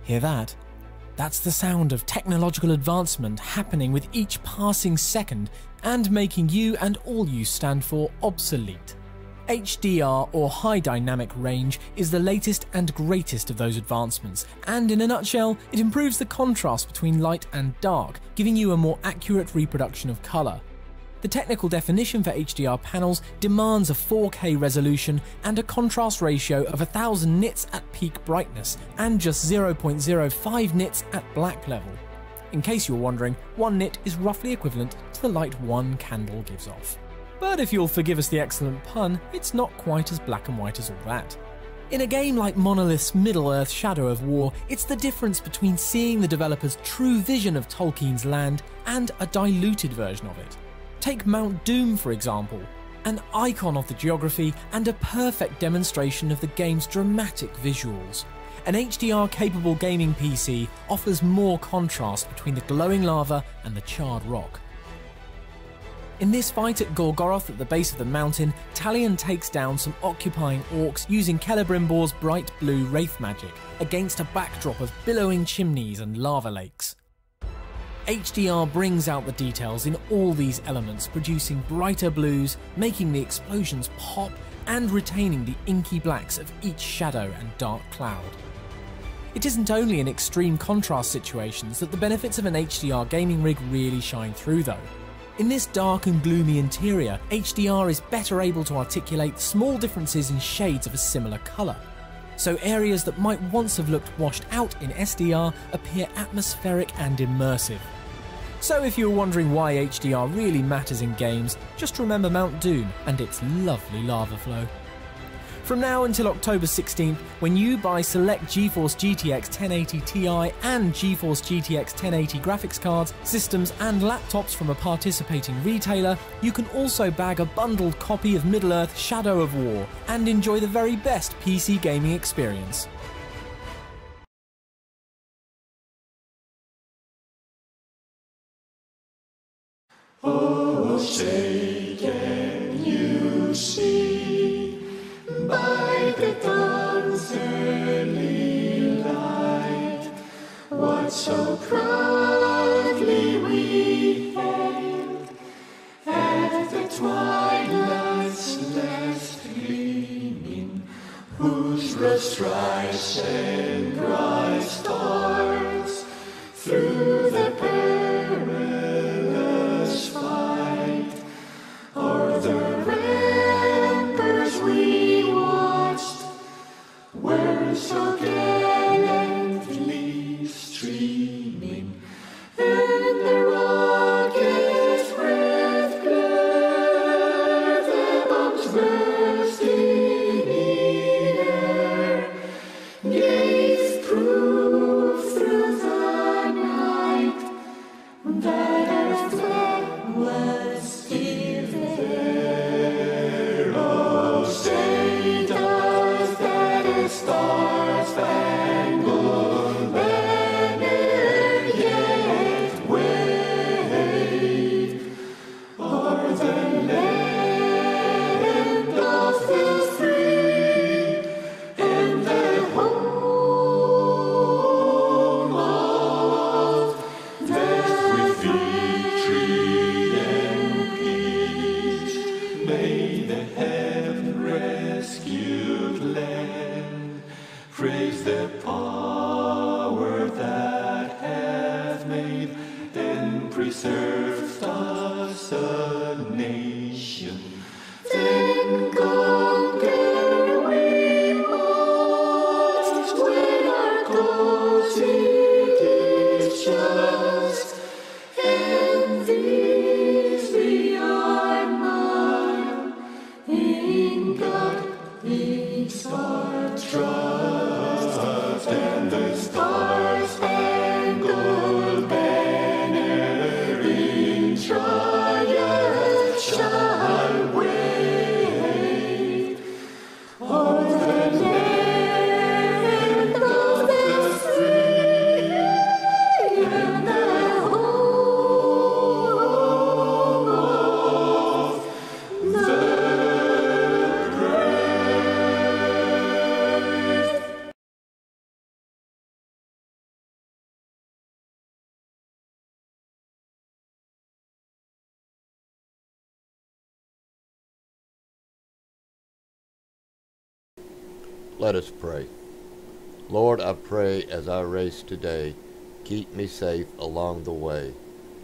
Hear that? That's the sound of technological advancement happening with each passing second and making you and all you stand for obsolete. HDR, or High Dynamic Range, is the latest and greatest of those advancements, and in a nutshell, it improves the contrast between light and dark, giving you a more accurate reproduction of colour. The technical definition for HDR panels demands a 4K resolution and a contrast ratio of 1000 nits at peak brightness and just 0.05 nits at black level. In case you're wondering, 1 nit is roughly equivalent to the light one candle gives off. But if you'll forgive us the excellent pun, it's not quite as black and white as all that. In a game like Monolith's Middle-earth Shadow of War, it's the difference between seeing the developer's true vision of Tolkien's land and a diluted version of it. Take Mount Doom, for example, an icon of the geography and a perfect demonstration of the game's dramatic visuals. An HDR-capable gaming PC offers more contrast between the glowing lava and the charred rock. In this fight at Gorgoroth at the base of the mountain, Talion takes down some occupying orcs using Celebrimbor's bright blue wraith magic against a backdrop of billowing chimneys and lava lakes. HDR brings out the details in all these elements, producing brighter blues, making the explosions pop, and retaining the inky blacks of each shadow and dark cloud. It isn't only in extreme contrast situations that the benefits of an HDR gaming rig really shine through though. In this dark and gloomy interior, HDR is better able to articulate small differences in shades of a similar colour. So areas that might once have looked washed out in SDR appear atmospheric and immersive. So if you're wondering why HDR really matters in games, just remember Mount Doom and its lovely lava flow. From now until October 16th, when you buy select GeForce GTX 1080 Ti and GeForce GTX 1080 graphics cards, systems and laptops from a participating retailer, you can also bag a bundled copy of Middle-earth Shadow of War and enjoy the very best PC gaming experience. Oh, say can you see by the dawn's early light what so proudly we hailed at the twilight's last gleaming, whose rose stripes and bright stars through the perilous fight o'er the ramparts we watched were so gallantly streaming, and the rocket's red glare, the bombs bursting in air, gave proof through the night that our flag was still there. Oh, say does that star-spangled banner yet wave o'er the land of the free and the home of death with victory and peace? May the heaven-rescued land praise the power that hath made and preserved us a nation. Then conquer we must when our cause it is just, and these we are mine. In God is our trust, and the star-spangled banner is Let us pray. Lord, I pray as I race today, keep me safe along the way.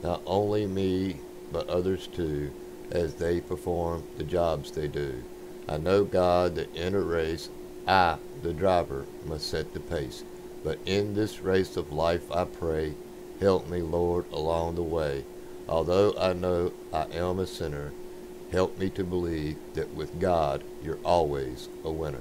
Not only me, but others too, as they perform the jobs they do. I know, God, that in a race, I, the driver, must set the pace. But in this race of life, I pray, help me, Lord, along the way. Although I know I am a sinner, help me to believe that with God, you're always a winner.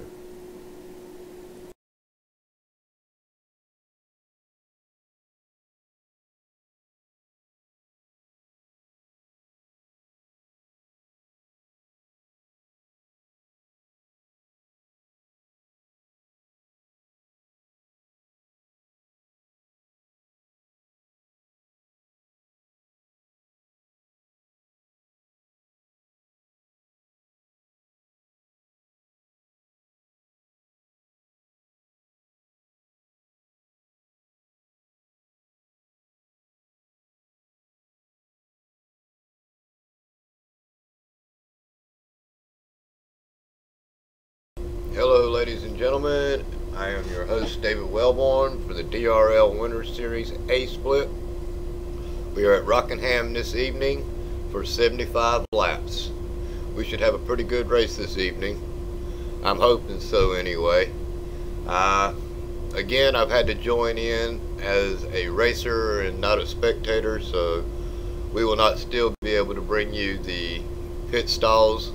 Hello, ladies and gentlemen. I am your host, David Wellborn, for the DRL Winter Series A Split. We are at Rockingham this evening for 75 laps. We should have a pretty good race this evening. I'm hoping so anyway. Again, I've had to join in as a racer and not a spectator, so we will not still be able to bring you the pit stalls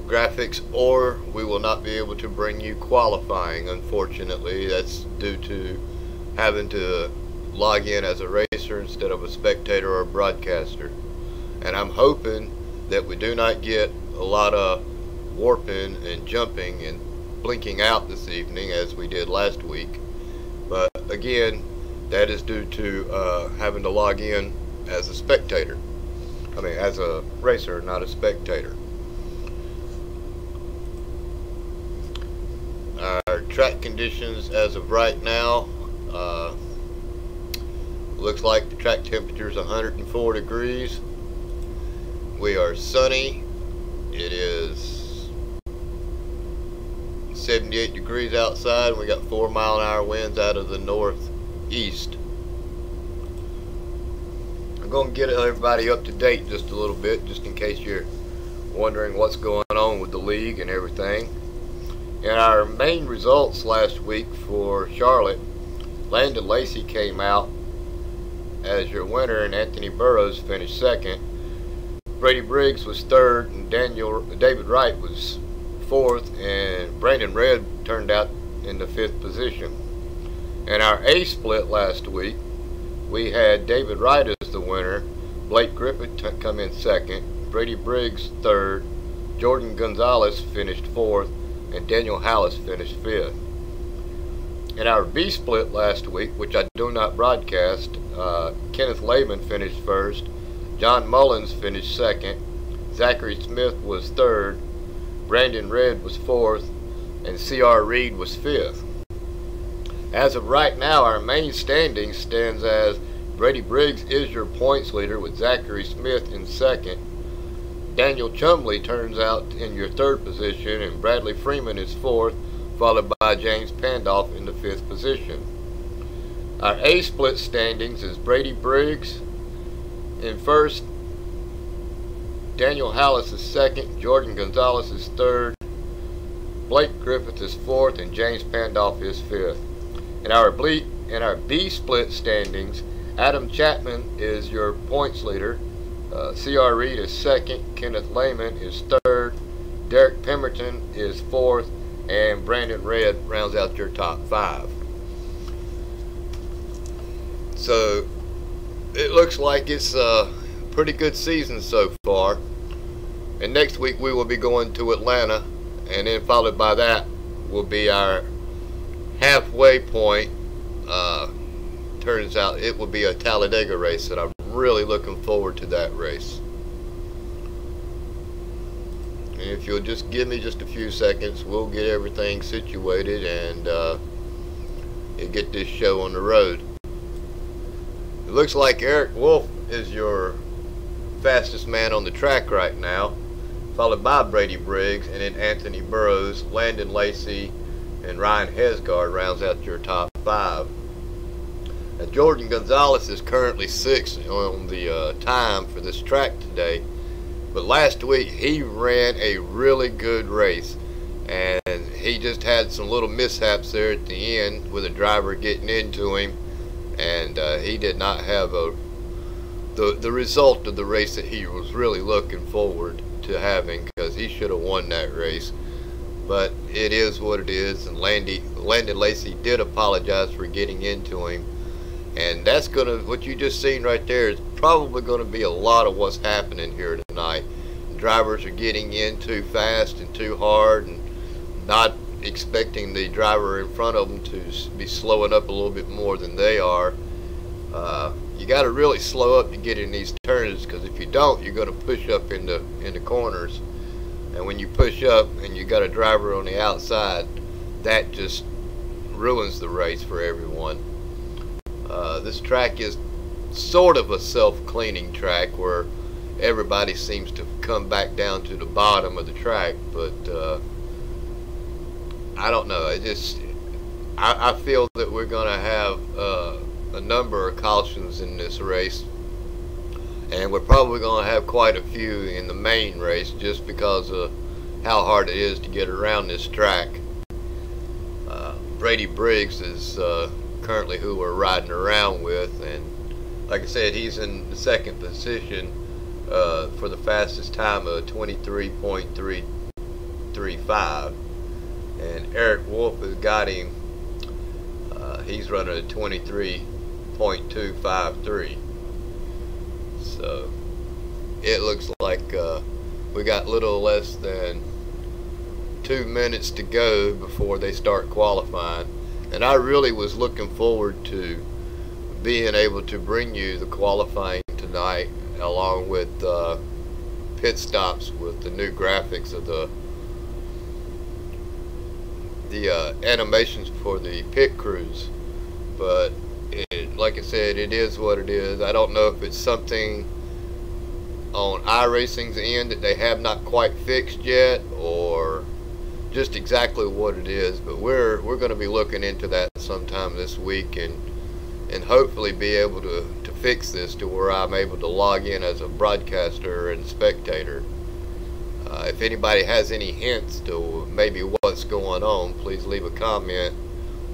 graphics, or we will not be able to bring you qualifying, unfortunately. That's due to having to log in as a racer instead of a spectator or a broadcaster. And I'm hoping that we do not get a lot of warping and jumping and blinking out this evening as we did last week. But again, that is due to having to log in as a spectator. As a racer, not a spectator. Our track conditions as of right now, looks like the track temperature is 104 degrees. We are sunny. It is 78 degrees outside, and we got 4-mile-an-hour winds out of the northeast. I'm going to get everybody up to date just a little bit, just in case you're wondering what's going on with the league and everything. In our main results last week for Charlotte, Landon Lacey came out as your winner and Anthony Burrows finished second. Brady Briggs was third and David Wright was fourth, and Brandon Redd turned out in the fifth position. In our A split last week, we had David Wright as the winner, Blake Griffith come in second, Brady Briggs third, Jordan Gonzalez finished fourth, and Daniel Hallis finished fifth. In our B split last week, which I do not broadcast, Kenneth Lehman finished first, John Mullins finished second, Zachary Smith was third, Brandon Redd was fourth, and C.R. Reed was fifth. As of right now, our main standing stands as Brady Briggs is your points leader with Zachary Smith in second. Daniel Chumley turns out in your third position, and Bradley Freeman is fourth, followed by James Pandolf in the fifth position. Our A split standings is Brady Briggs in first, Daniel Hallis is second, Jordan Gonzalez is third, Blake Griffith is fourth, and James Pandolf is fifth. In our B split standings, Adam Chapman is your points leader. C.R. Reed is second, Kenneth Lehman is third, Derek Pemberton is fourth, and Brandon Redd rounds out your top five. So it looks like it's a pretty good season so far. And next week we will be going to Atlanta, and then followed by that will be our halfway point. Turns out it will be a Talladega race, and I'm really looking forward to that race. And if you'll just give me just a few seconds, we'll get everything situated and get this show on the road. It looks like Eric Wolf is your fastest man on the track right now, followed by Brady Briggs, and then Anthony Burrows, Landon Lacey, and Ryan Hesgard rounds out your top 5. Now, Jordan Gonzalez is currently 6th on the time for this track today, but last week he ran a really good race, and he just had some little mishaps there at the end with a driver getting into him, and he did not have the result of the race that he was really looking forward to having, because he should have won that race. But it is what it is, and Landon Lacey did apologize for getting into him, and that's gonna, what you just seen right there is probably going to be a lot of what's happening here tonight. Drivers are getting in too fast and too hard, and not expecting the driver in front of them to be slowing up a little bit more than they are. You got to really slow up to get in these turns, because if you don't, you're going to push up in the corners. And when you push up and you got a driver on the outside, that just ruins the race for everyone. This track is sort of a self-cleaning track where everybody seems to come back down to the bottom of the track, but I don't know. I feel that we're going to have a number of cautions in this race, and we're probably going to have quite a few in the main race, just because of how hard it is to get around this track. Brady Briggs is currently who we're riding around with, and like I said, he's in the 2nd position for the fastest time of 23.335, and Eric Wolf has got him. He's running at 23.253. So it looks like we got little less than 2 minutes to go before they start qualifying, and I really was looking forward to being able to bring you the qualifying tonight, along with pit stops with the new graphics of the animations for the pit crews. But like I said, it is what it is. I don't know if it's something on iRacing's end that they have not quite fixed yet, or just exactly what it is, but we're going to be looking into that sometime this week, and hopefully be able to fix this to where I'm able to log in as a broadcaster and spectator. If anybody has any hints to maybe what's going on, please leave a comment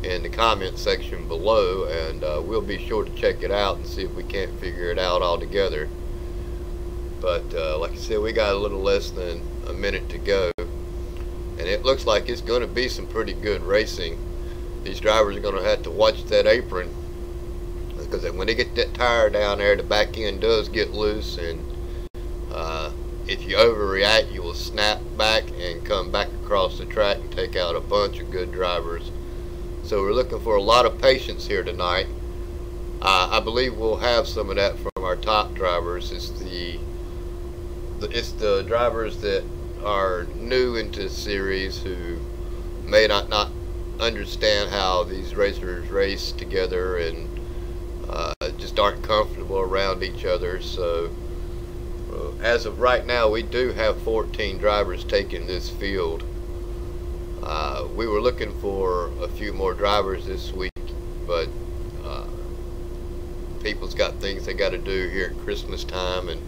in the comment section below, and we'll be sure to check it out and see if we can't figure it out all together. But like I said, we got a little less than a minute to go, and it looks like it's going to be some pretty good racing. These drivers are going to have to watch that apron, because when they get that tire down there, the back end does get loose, and if you overreact, you will snap back and come back across the track and take out a bunch of good drivers. So we're looking for a lot of patience here tonight. I believe we'll have some of that from our top drivers. It's the drivers that are new into the series, who may not understand how these racers race together, and just aren't comfortable around each other. So as of right now, we do have 14 drivers taking this field. We were looking for a few more drivers this week, but people's got things they got to do here at Christmas time, and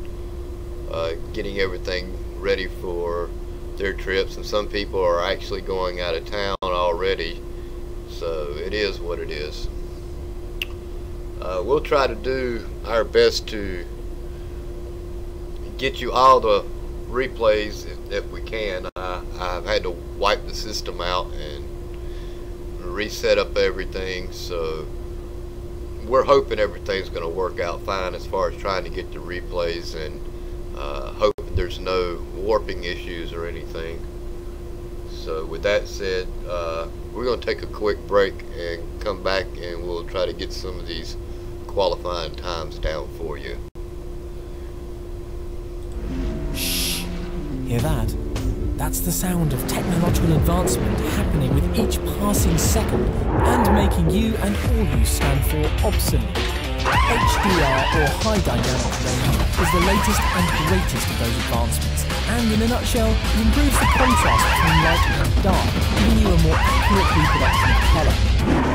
getting everything ready for their trips, and some people are actually going out of town already. So it is what it is. We'll try to do our best to get you all the replays if we can. I've had to wipe the system out and reset up everything, so we're hoping everything's going to work out fine as far as trying to get the replays, and hoping there's no warping issues or anything. So with that said, we're going to take a quick break and come back, and we'll try to get some of these qualifying times down for you. Shh! Hear that? That's the sound of technological advancement happening with each passing second, and making you and all you stand for obsolete. HDR, or High Dynamic Range, is the latest and greatest of those advancements, and in a nutshell, it improves the contrast between light and dark, giving you a more accurate reproduction of colour.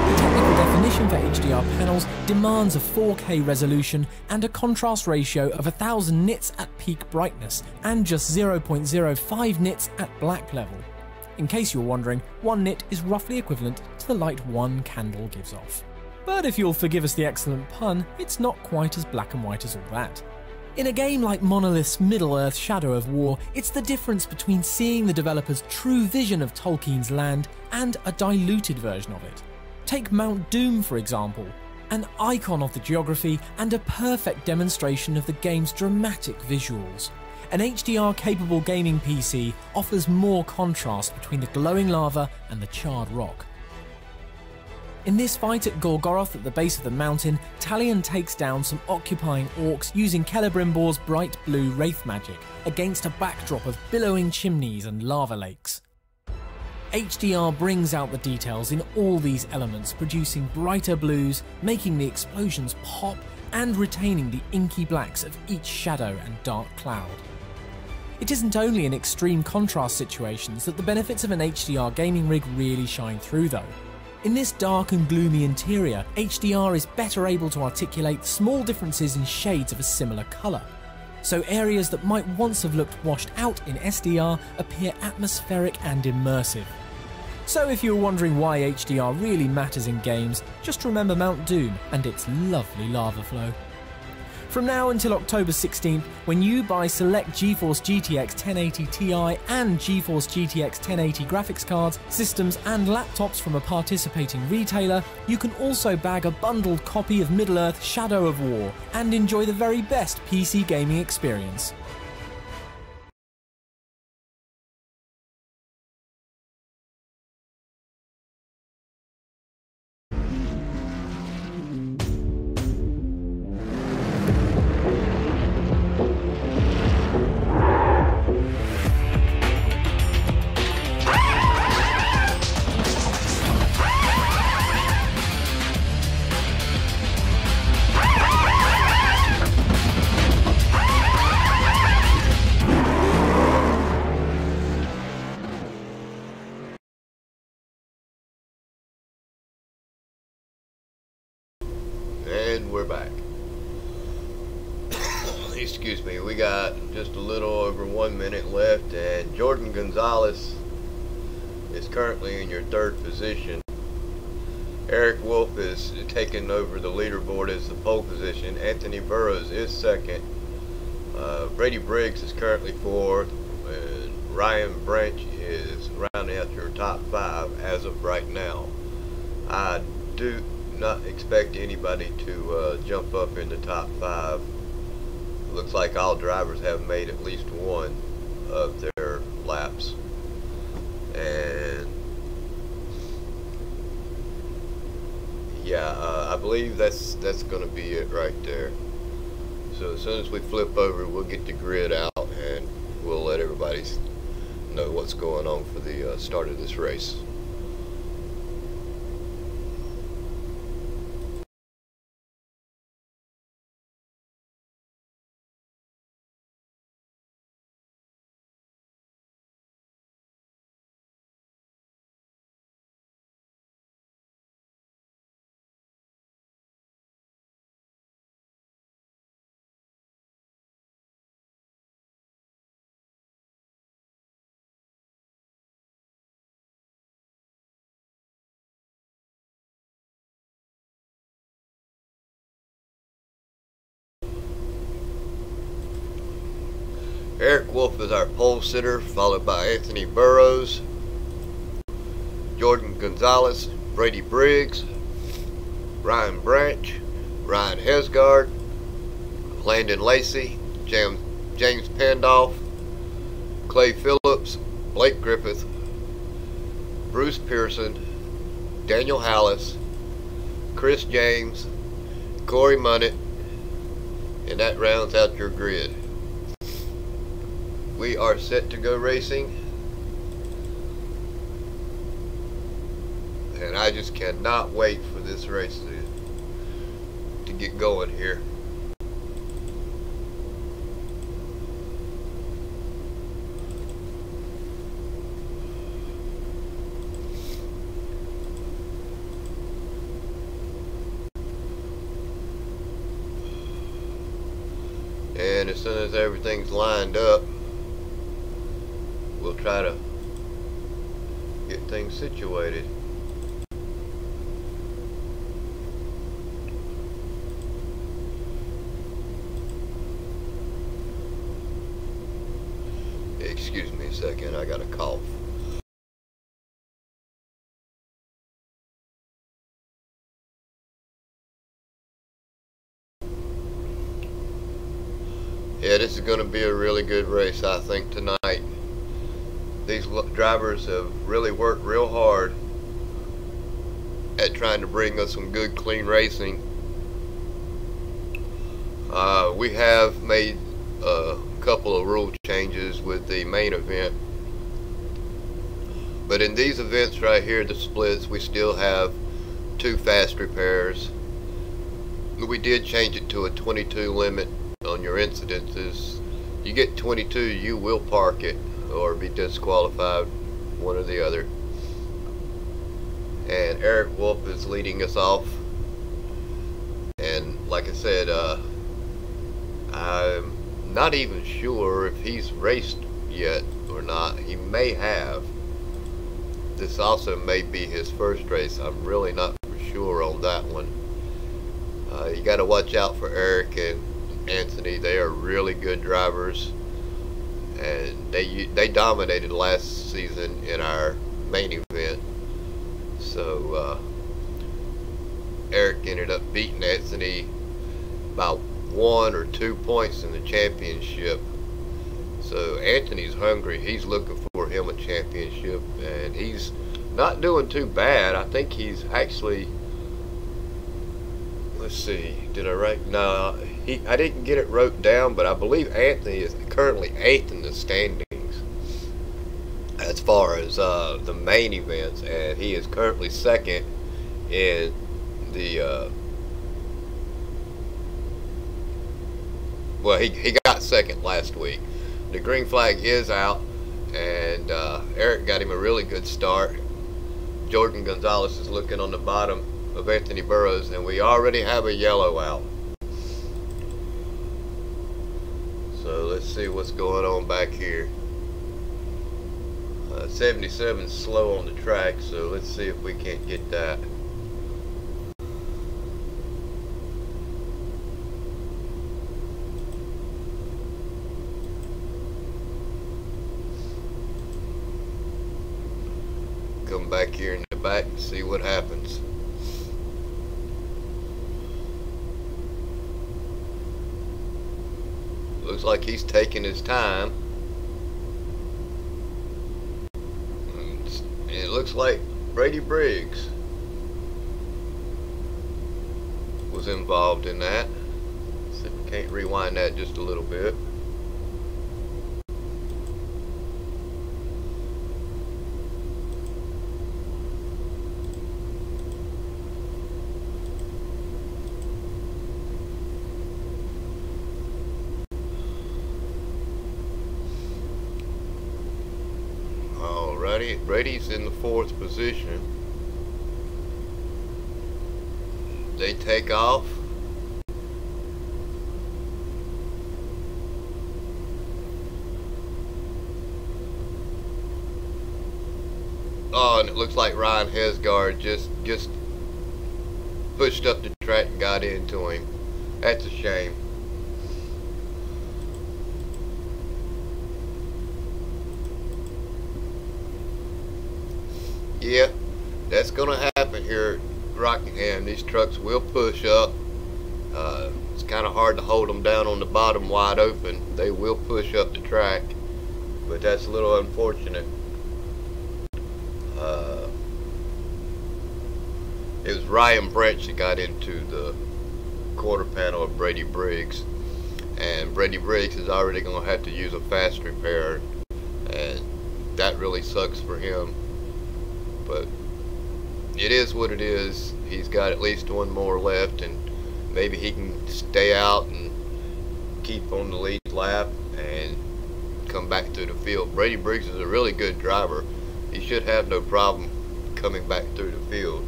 The technical definition for HDR panels demands a 4K resolution and a contrast ratio of 1000 nits at peak brightness, and just 0.05 nits at black level. In case you're wondering, 1 nit is roughly equivalent to the light one candle gives off. But if you'll forgive us the excellent pun, it's not quite as black and white as all that. In a game like Monolith's Middle-earth Shadow of War, it's the difference between seeing the developer's true vision of Tolkien's land and a diluted version of it. Take Mount Doom, for example, an icon of the geography and a perfect demonstration of the game's dramatic visuals. An HDR-capable gaming PC offers more contrast between the glowing lava and the charred rock. In this fight at Gorgoroth at the base of the mountain, Talion takes down some occupying orcs using Celebrimbor's bright blue wraith magic against a backdrop of billowing chimneys and lava lakes. HDR brings out the details in all these elements, producing brighter blues, making the explosions pop, and retaining the inky blacks of each shadow and dark cloud. It isn't only in extreme contrast situations that the benefits of an HDR gaming rig really shine through though. In this dark and gloomy interior, HDR is better able to articulate small differences in shades of a similar colour. So areas that might once have looked washed out in SDR appear atmospheric and immersive. So if you're wondering why HDR really matters in games, just remember Mount Doom and its lovely lava flow. From now until October 16th, when you buy select GeForce GTX 1080 Ti and GeForce GTX 1080 graphics cards, systems and laptops from a participating retailer, you can also bag a bundled copy of Middle-earth Shadow of War and enjoy the very best PC gaming experience. And we're back. Excuse me, we got just a little over 1 minute left, and Jordan Gonzalez is currently in your third position. Eric Wolf is taking over the leaderboard as the pole position. Anthony Burroughs is second. Brady Briggs is currently fourth. And Ryan Branch is rounding out your top 5 as of right now. I do not expect anybody to jump up in the top 5. Looks like all drivers have made at least one of their laps, and yeah, I believe that's going to be it right there. So as soon as we flip over, we'll get the grid out and we'll let everybody know what's going on for the start of this race. Eric Wolf is our pole sitter, followed by Anthony Burroughs, Jordan Gonzalez, Brady Briggs, Ryan Branch, Ryan Hesgard, Landon Lacey, James Pandolf, Clay Phillips, Blake Griffith, Bruce Pearson, Daniel Hallis, Chris James, Corey Munnett, and that rounds out your grid. We are set to go racing, and I just cannot wait for this race to get going here. And as soon as everything's lined up, we'll try to get things situated. Excuse me a second, I got a cough. Yeah, this is going to be a really good race, I think, tonight. These drivers have really worked real hard at trying to bring us some good, clean racing. We have made a couple of rule changes with the main event, but in these events right here, the splits, we still have 2 fast repairs. We did change it to a 22 limit on your incidences. You get 22, you will park it or be disqualified, one or the other. And Eric Wolf is leading us off, and like I said, I'm not even sure if he's raced yet or not. He may have. This also may be his first race. I'm really not for sure on that one. You got to watch out for Eric and Anthony. They are really good drivers, and they dominated last season in our main event. So Eric ended up beating Anthony by 1 or 2 points in the championship. So Anthony's hungry. He's looking for him a championship, and he's not doing too bad. I think he's actually, let's see, did I write? No, I didn't get it wrote down, but I believe Anthony is currently 8th in the standings as far as the main events, and he is currently 2nd in the well, he got 2nd last week. The green flag is out, and Eric got him a really good start. Jordan Gonzalez is looking on the bottom of Anthony Burroughs, and we already have a yellow out. So let's see what's going on back here. 77 slow on the track, so let's see if we can't get that. Come back here in the back and see what happens. Looks like he's taking his time. And it looks like Brady Briggs was involved in that. See if we can't rewind that just a little bit. Brady's in the 4th position. They take off. Oh, and it looks like Ryan Hesgard just pushed up the track and got into him. That's a shame. Yeah, that's going to happen here at Rockingham. These trucks will push up. It's kind of hard to hold them down on the bottom wide open. They will push up the track, but that's a little unfortunate. It was Ryan Branch that got into the quarter panel of Brady Briggs, and Brady Briggs is already going to have to use a fast repair, and that really sucks for him. But it is what it is. He's got at least one more left, and maybe he can stay out and keep on the lead lap and come back through the field. Brady Briggs is a really good driver. He should have no problem coming back through the field.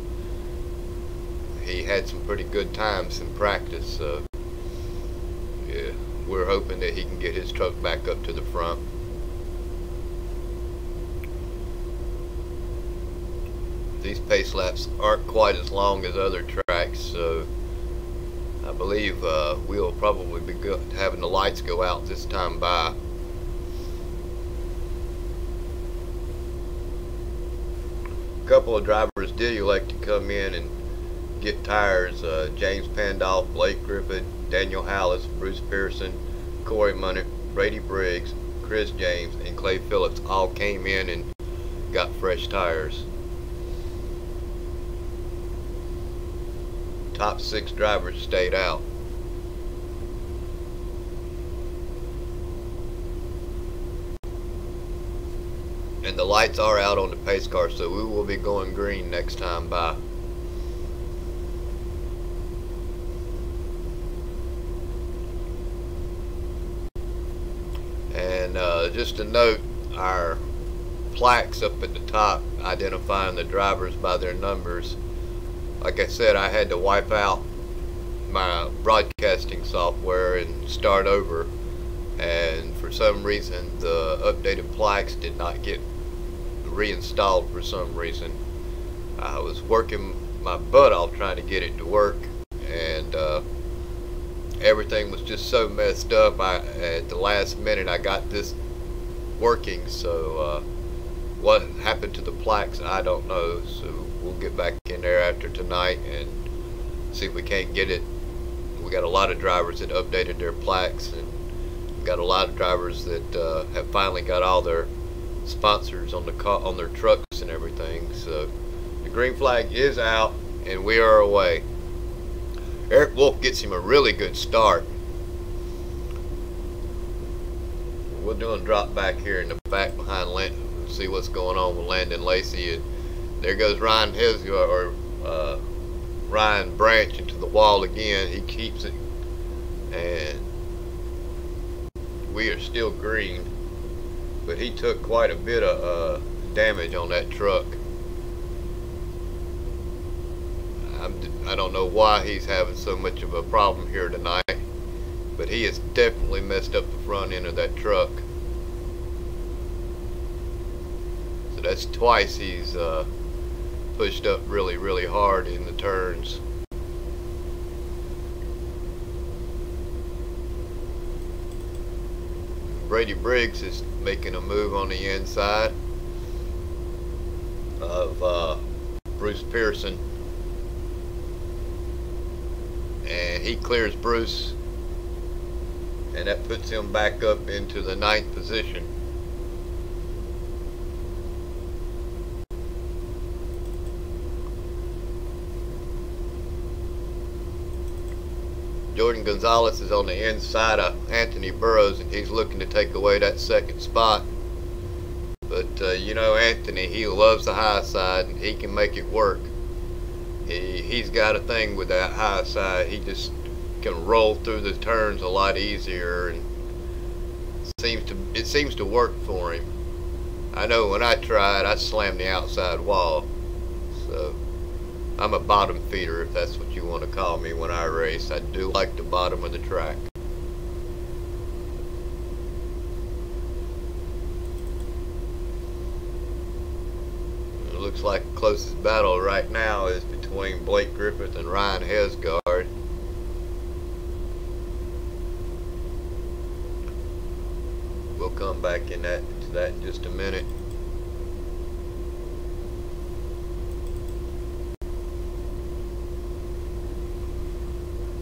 He had some pretty good times in practice, so yeah, we're hoping that he can get his truck back up to the front. These pace laps aren't quite as long as other tracks, so I believe we'll probably be having the lights go out this time by. A couple of drivers did elect to come in and get tires. James Pandolph, Blake Griffith, Daniel Hallis, Bruce Pearson, Corey Munnett, Brady Briggs, Chris James, and Clay Phillips all came in and got fresh tires. Top 6 drivers stayed out. And the lights are out on the pace car, so we will be going green next time by. And just a note, our plaques up at the top identifying the drivers by their numbers. Like I said, I had to wipe out my broadcasting software and start over, and for some reason the updated plaques did not get reinstalled for some reason. I was working my butt off trying to get it to work, and everything was just so messed up. At the last minute I got this working, so what happened to the plaques I don't know, so we'll get back in there after tonight and see if we can't get it. We got a lot of drivers that updated their plaques, and we got a lot of drivers that have finally got all their sponsors on their trucks and everything. So the green flag is out and we are away. Eric Wolf gets him a really good start. We're doing drop back here in the back behind Landon. See what's going on with Landon Lacey, and there goes Ryan Ryan Branch into the wall again. He keeps it, and we are still green, but he took quite a bit of damage on that truck. I don't know why he's having so much of a problem here tonight, but he has definitely messed up the front end of that truck. So that's twice he's pushed up really hard in the turns. Brady Briggs is making a move on the inside of Bruce Pearson, and he clears Bruce, and that puts him back up into the 9th position. Jordan Gonzalez is on the inside of Anthony Burroughs, and he's looking to take away that 2nd spot. But you know, Anthony, he loves the high side, and he can make it work. He's got a thing with that high side. He just can roll through the turns a lot easier, and it seems to work for him. I know when I tried, I slammed the outside wall. So I'm a bottom feeder, if that's what you want to call me when I race. I do like the bottom of the track. It looks like the closest battle right now is between Blake Griffith and Ryan Hesgard. We'll come back to that in just a minute.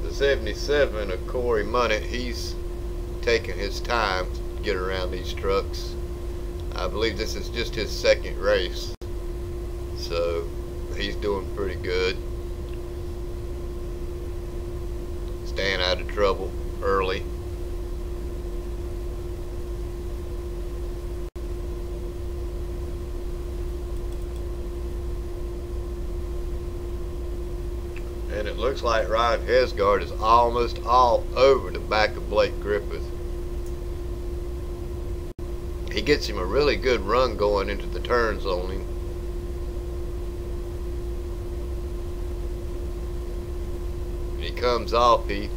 The 77 of Corey Munnett, he's taking his time to get around these trucks. I believe this is just his 2nd race, so he's doing pretty good. Staying out of trouble early. And it looks looks like Ryan Hesgard is almost all over the back of Blake Griffith. He gets him a really good run going into the turns on him. When he comes off, he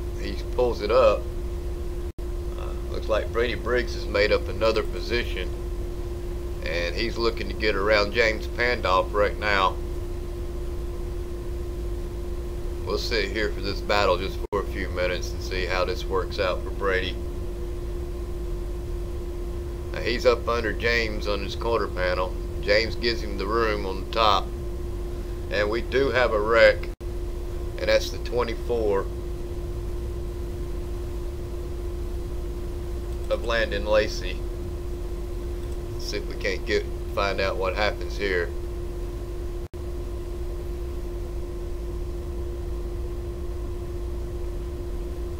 pulls it up. Looks like Brady Briggs has made up another position, and he's looking to get around James Pandolf right now. We'll sit here for this battle just for a few minutes and see how this works out for Brady. Now he's up under James on his quarter panel. James gives him the room on the top, and we do have a wreck, and that's the 24 of Landon Lacey. Let's see if we can't find out what happens here.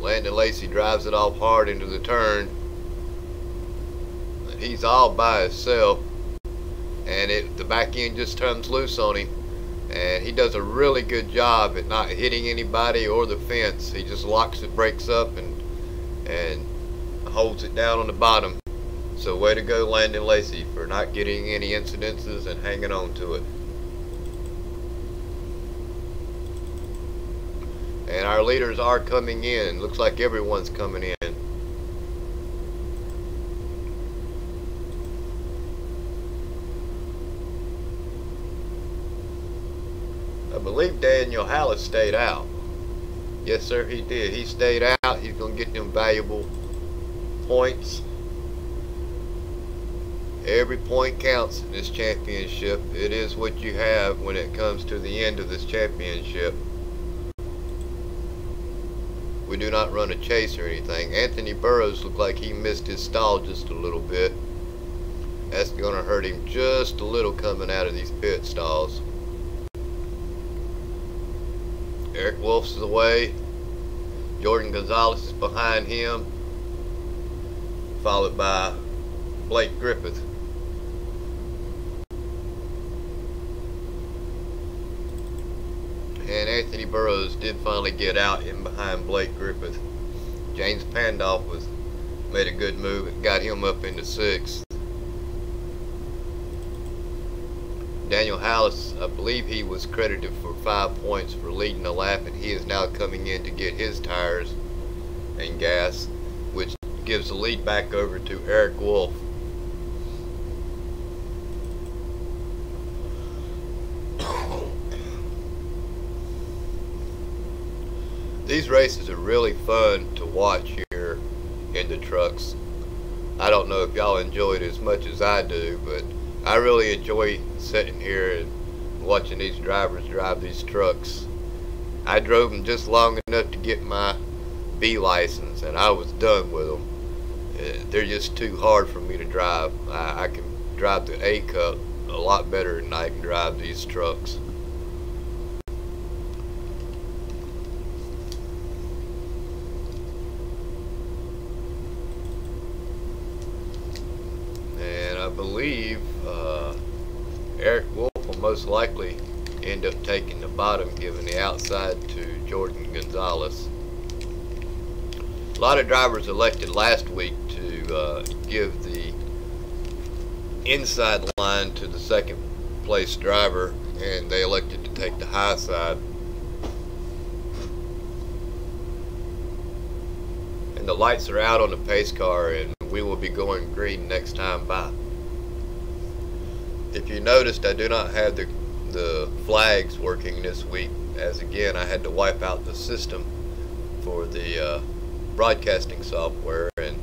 Landon Lacey drives it off hard into the turn. He's all by himself, and the back end just turns loose on him, and he does a really good job at not hitting anybody or the fence. He just locks the brakes up and holds it down on the bottom. So way to go, Landon Lacey, for not getting any incidences and hanging on to it. And our leaders are coming in. Looks like everyone's coming in. I believe Daniel Hallis stayed out. Yes, sir, he did. He stayed out. He's going to get them valuable points. Every point counts in this championship. It is what you have when it comes to the end of this championship. We do not run a chase or anything. Anthony Burroughs looked like he missed his stall just a little bit. That's going to hurt him just a little coming out of these pit stalls. Eric Wolf's away. Jordan Gonzalez is behind him, followed by Blake Griffith. And Anthony Burroughs did finally get out in behind Blake Griffith. James Pandolf made a good move and got him up into 6th. Daniel Hallis, I believe he was credited for 5 points for leading the lap, and he is now coming in to get his tires and gas, which gives the lead back over to Eric Wolf. These races are really fun to watch here in the trucks. I don't know if y'all enjoy it as much as I do, but I really enjoy sitting here and watching these drivers drive these trucks. I drove them just long enough to get my B license, and I was done with them. They're just too hard for me to drive. I can drive the A Cup a lot better than I can drive these trucks. I believe Eric Wolf will most likely end up taking the bottom, giving the outside to Jordan Gonzalez. A lot of drivers elected last week to give the inside line to the second place driver, and they elected to take the high side. And the lights are out on the pace car, and we will be going green next time by. If you noticed, I do not have the flags working this week, as again I had to wipe out the system for the broadcasting software, and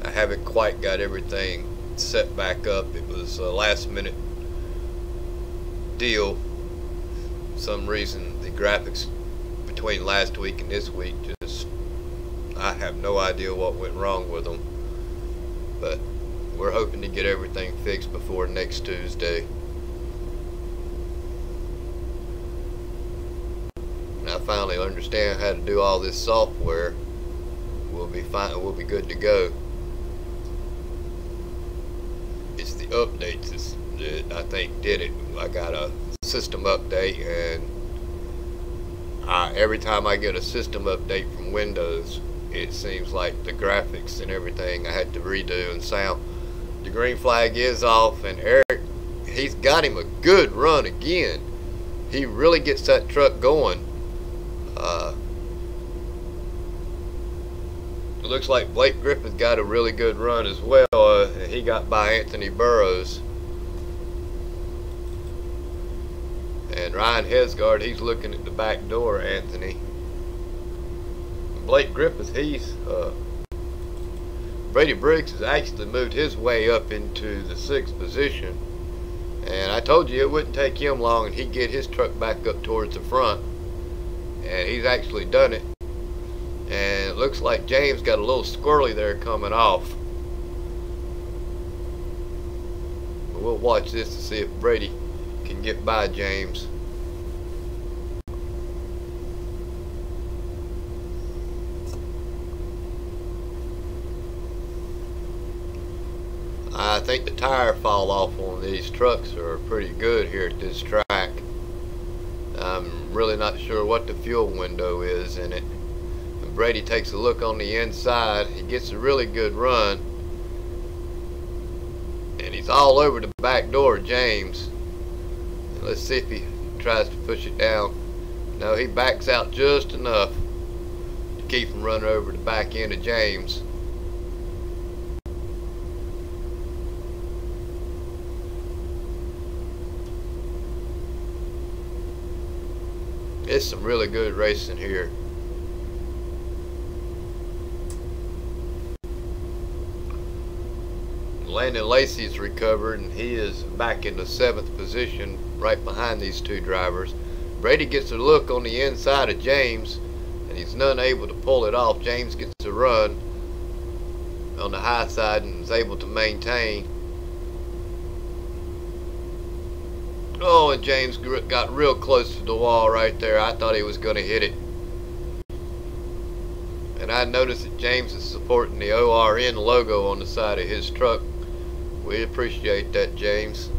I haven't quite got everything set back up. It was a last minute deal. For some reason the graphics between last week and this week, just I have no idea what went wrong with them, but we're hoping to get everything fixed before next Tuesday. And I finally understand how to do all this software. We'll be fine. We'll be good to go. It's the updates that I think did it. I got a system update, and Every time I get a system update from Windows, it seems like the graphics and everything I had to redo, and sound. The green flag is off, and Eric, he's got him a good run again. He really gets that truck going. It looks like Blake Griffith got a really good run as well. He got by Anthony Burroughs. And Ryan Hesgard, he's looking at the back door, Anthony. Blake Griffith, Brady Briggs has actually moved his way up into the 6th position. And I told you it wouldn't take him long and he'd get his truck back up towards the front. And he's actually done it. And it looks like James got a little squirrely there coming off. But we'll watch this to see if Brady can get by James. I think the tire fall off on these trucks are pretty good here at this track. I'm really not sure what the fuel window is in it. Brady takes a look on the inside. He gets a really good run. And he's all over the back door, James. And let's see if he tries to push it down. No, he backs out just enough to keep him running over the back end of James. It's some really good racing here. Landon Lacey's recovered and he is back in the 7th position right behind these two drivers. Brady gets a look on the inside of James and he's not able to pull it off. James gets a run on the high side and is able to maintain. Oh, and James got real close to the wall right there. I thought he was going to hit it. And I noticed that James is supporting the ORN logo on the side of his truck. We appreciate that, James.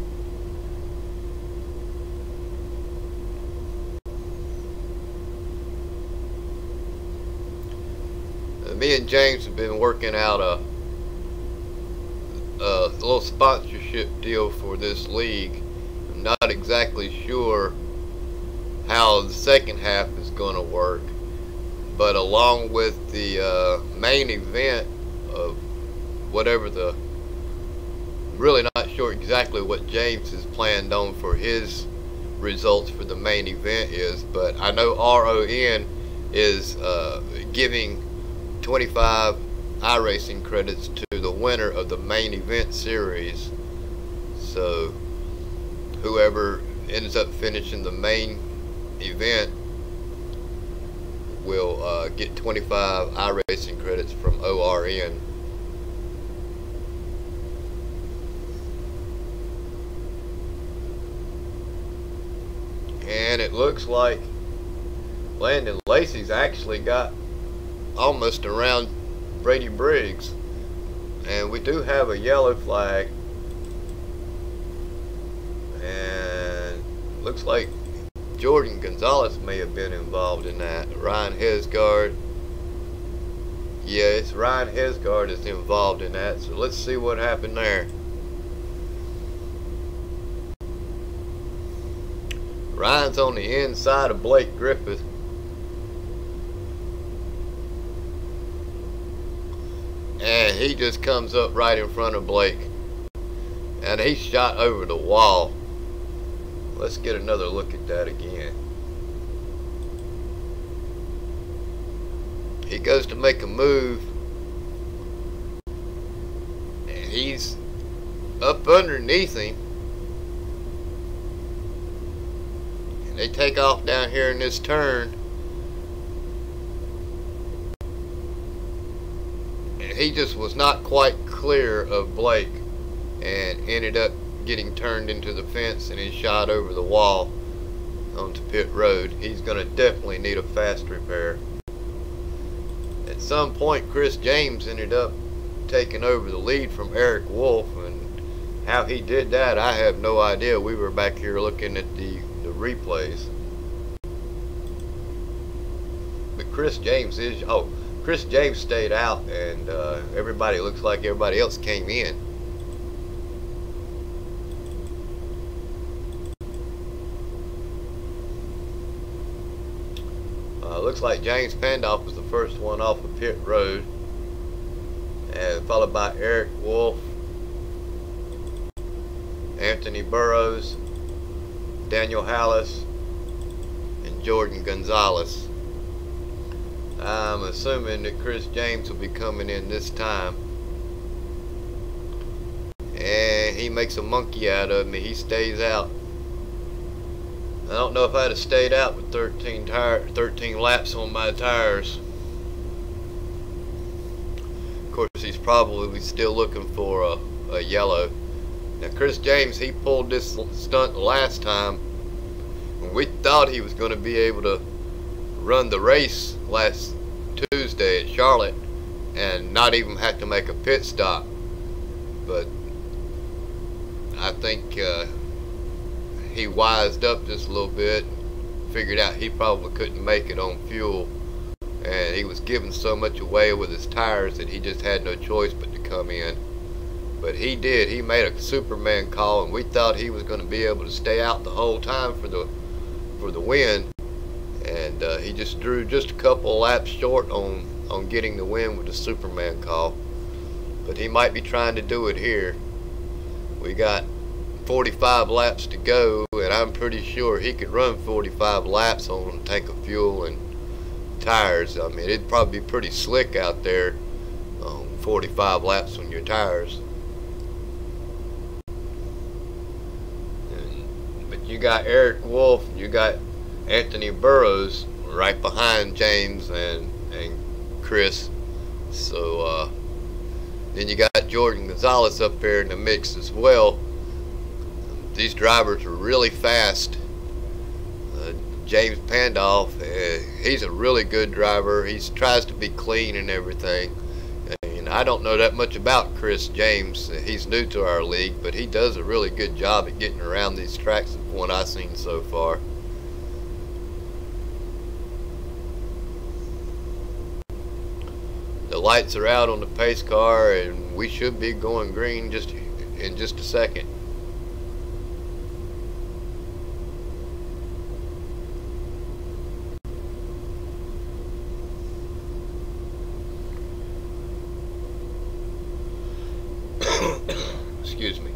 Me and James have been working out a little sponsorship deal for this league. I'm not exactly sure how the second half is going to work, but along with the main event of whatever the, really not sure exactly what James has planned on for his results for the main event is, but I know RON is giving 25 iRacing credits to the winner of the main event series. So whoever ends up finishing the main event will get 25 iRacing credits from ORN. And it looks like Landon Lacey's actually got almost around Brady Briggs. And we do have a yellow flag. And looks like Jordan Gonzalez may have been involved in that. Ryan Hesgard. Yeah, it's Ryan Hesgard is involved in that. So let's see what happened there. Ryan's on the inside of Blake Griffith. And he just comes up right in front of Blake. And he shot over the wall. Let's get another look at that again. He goes to make a move. And he's up underneath him. They take off down here in this turn. And he just was not quite clear of Blake and ended up getting turned into the fence and he shot over the wall onto pit road. He's going to definitely need a fast repair. At some point, Chris James ended up taking over the lead from Eric Wolf, and how he did that, I have no idea. We were back here looking at the replays. Chris James is. Oh, Chris James stayed out, and everybody looks like everybody else came in. Looks like James Pandolf was the first one off of pit road, and followed by Eric Wolf, Anthony Burrows, Daniel Hallis, and Jordan Gonzalez. I'm assuming that Chris James will be coming in this time, and he makes a monkey out of me. He stays out. I don't know if I'd have stayed out with 13 laps on my tires. Of course, he's probably still looking for a yellow. Now, Chris James, he pulled this stunt the last time when we thought he was going to be able to run the race last Tuesday at Charlotte and not even have to make a pit stop. But I think he wised up just a little bit, figured out he probably couldn't make it on fuel, and he was giving so much away with his tires that he just had no choice but to come in. But he did. He made a Superman call, and we thought he was going to be able to stay out the whole time for the win, and he just drew just a couple of laps short on getting the win with the Superman call. But he might be trying to do it here. We got 45 laps to go, and I'm pretty sure he could run 45 laps on a tank of fuel and tires. I mean, it'd probably be pretty slick out there on 45 laps on your tires. But you got Eric Wolf, you got Anthony Burrows right behind James and Chris. So then you got Jordan Gonzalez up there in the mix as well. These drivers are really fast. James Pandolf, he's a really good driver. He tries to be clean and everything. And I don't know that much about Chris James. He's new to our league, but he does a really good job at getting around these tracks from what I've seen so far. The lights are out on the pace car, and we should be going green in just a second. Excuse me.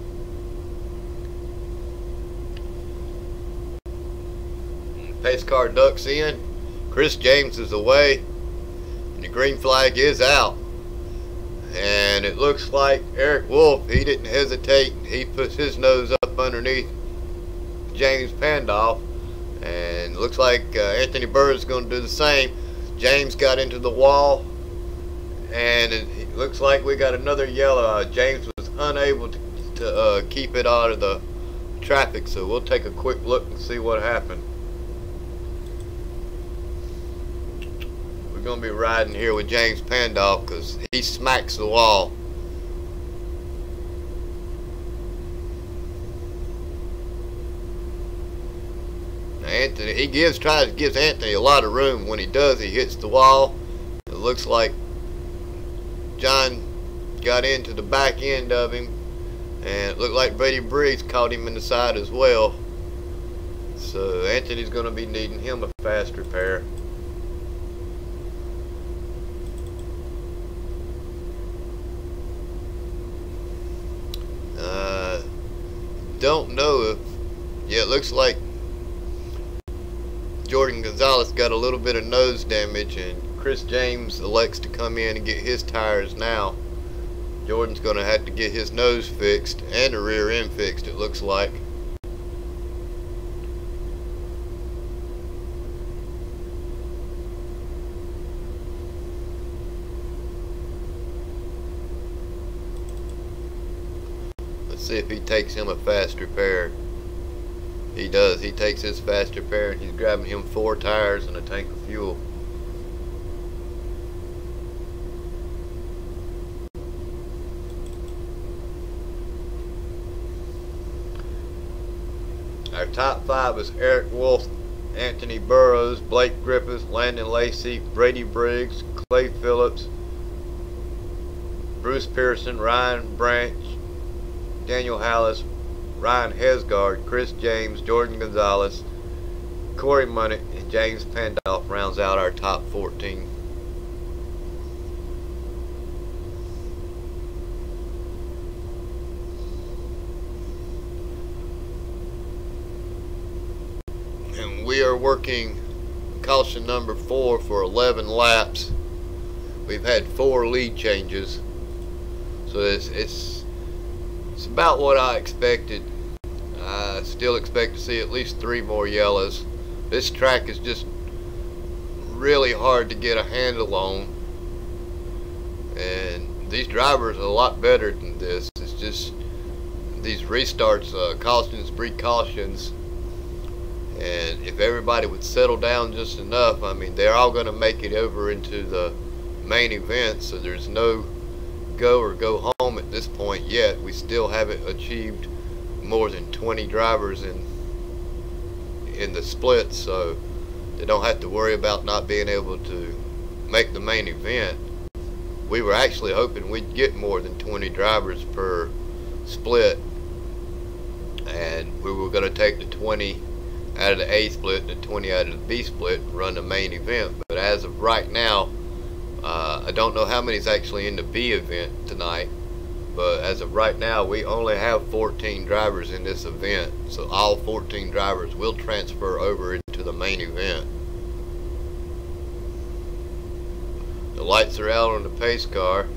Pace car ducks in. Chris James is away, and the green flag is out. And it looks like Eric Wolf, he didn't hesitate. He puts his nose up underneath James Pandolf, and it looks like Anthony Burr is going to do the same. James got into the wall, and it looks like we got another yellow. James was unable to keep it out of the traffic, so we'll take a quick look and see what happened. We're going to be riding here with James Pandolf because he smacks the wall. Now Anthony, he gives Anthony a lot of room. When he does, he hits the wall. It looks like John got into the back end of him, and it looked like Brady Briggs caught him in the side as well. So Anthony's going to be needing him a fast repair. Don't know if, yeah, it looks like Jordan Gonzalez got a little bit of nose damage, and Chris James elects to come in and get his tires now. Jordan's going to have to get his nose fixed and the rear end fixed, it looks like. Let's see if he takes him a fast repair. He does. He takes his fast repair, and he's grabbing him 4 tires and a tank of fuel. Our top 5 is Eric Wolf, Anthony Burrows, Blake Griffiths, Landon Lacey, Brady Briggs, Clay Phillips, Bruce Pearson, Ryan Branch, Daniel Hallis, Ryan Hesgard, Chris James, Jordan Gonzalez, Corey Munnick, and James Pandolf rounds out our top 14. And we are working caution number 4 for 11 laps. We've had 4 lead changes, so it's about what I expected. I still expect to see at least 3 more yellows. This track is just really hard to get a handle on, and these drivers are a lot better than this. It's just these restarts, cautions breed cautions, and if everybody would settle down just enough, I mean, they're all going to make it over into the main event, so there's no go or go home at this point yet. We still haven't achieved more than 20 drivers in the split, so they don't have to worry about not being able to make the main event. We were actually hoping we'd get more than 20 drivers per split, and we were going to take the 20 out of the A split and the 20 out of the B split and run the main event. But as of right now, I don't know how many is actually in the B event tonight, but as of right now, we only have 14 drivers in this event, so all 14 drivers will transfer over into the main event. The lights are out on the pace car.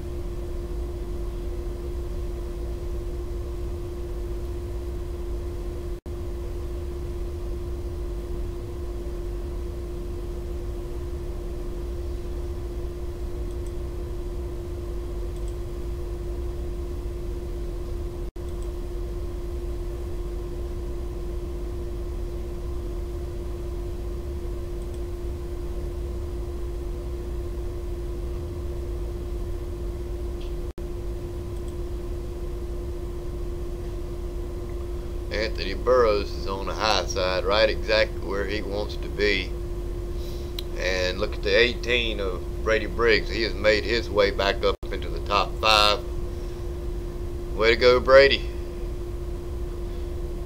Anthony Burrows is on the high side, right exactly where he wants to be. And look at the 18 of Brady Briggs. He has made his way back up into the top 5. Way to go, Brady.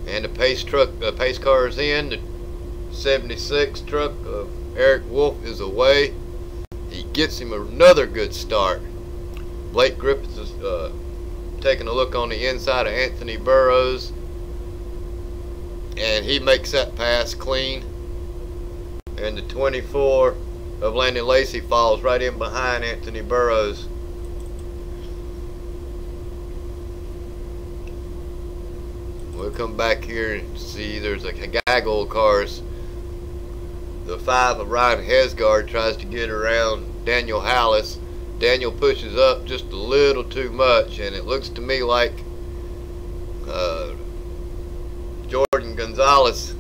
And the pace car is in. The 76 truck of Eric Wolf is away. He gets him another good start. Blake Griffiths is taking a look on the inside of Anthony Burrows, and he makes that pass clean. And the 24 of Landon Lacey falls right in behind Anthony Burrows. We'll come back here and see there's a gaggle of cars. The 5 of Ryan Hesgard tries to get around Daniel Hallis. Daniel pushes up just a little too much, and it looks to me like Jordan Gonzalez,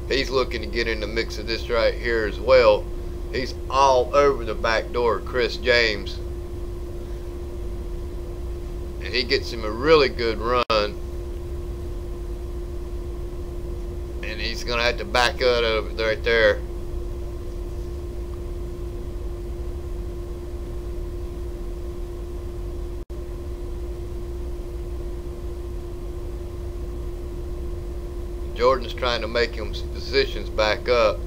he's looking to get in the mix of this right here as well. He's all over the back door of Chris James, and he gets him a really good run, and he's gonna have to back up over right there. Jordan's trying to make him positions back up.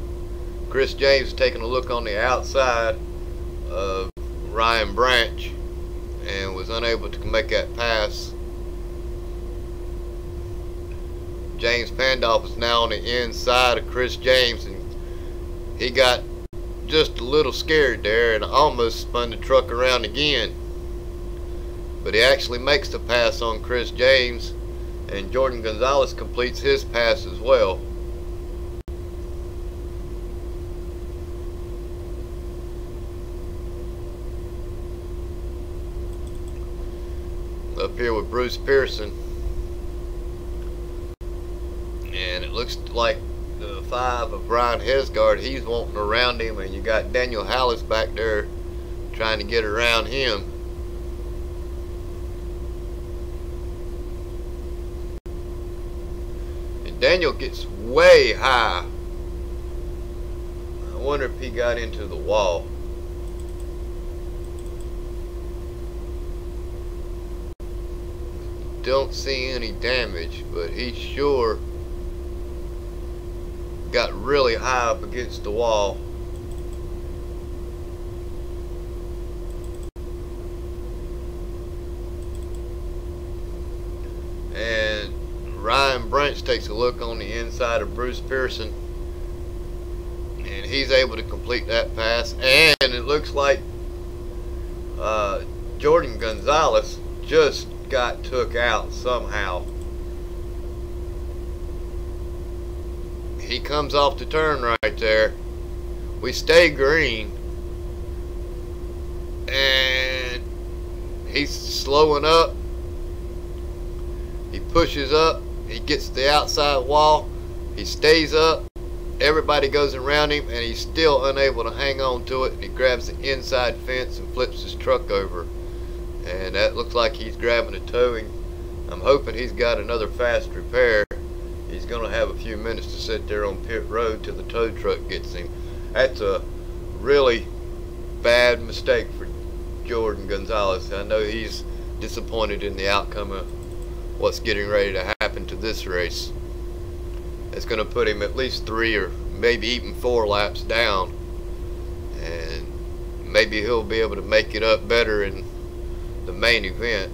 Chris James is taking a look on the outside of Ryan Branch and was unable to make that pass. James Pandolf is now on the inside of Chris James, and he got just a little scared there and almost spun the truck around again. But he actually makes the pass on Chris James, and Jordan Gonzalez completes his pass as well. Up here with Bruce Pearson, and it looks like the 5 of Brian Hesgard, he's wanting around him, and you got Daniel Hallis back there trying to get around him. Daniel gets way high wonder if he got into the wall. Don't see any damage, but he sure got really high up against the wall. And Ryan Branch takes a look on the inside of Bruce Pearson, and he's able to complete that pass. And it looks like Jordan Gonzalez just got took out somehow. He comes off the turn right there. We stay green, and he's slowing up. He pushes up, he gets to the outside wall, he stays up, everybody goes around him, and he's still unable to hang on to it, and he grabs the inside fence and flips his truck over. And that looks like he's grabbing a towing. I'm hoping he's got another fast repair. He's going to have a few minutes to sit there on pit road till the tow truck gets him. That's a really bad mistake for Jordan Gonzalez. I know he's disappointed in the outcome of what's getting ready to happen to this race. It's going to put him at least 3 or maybe even 4 laps down, and maybe he'll be able to make it up better in the main event.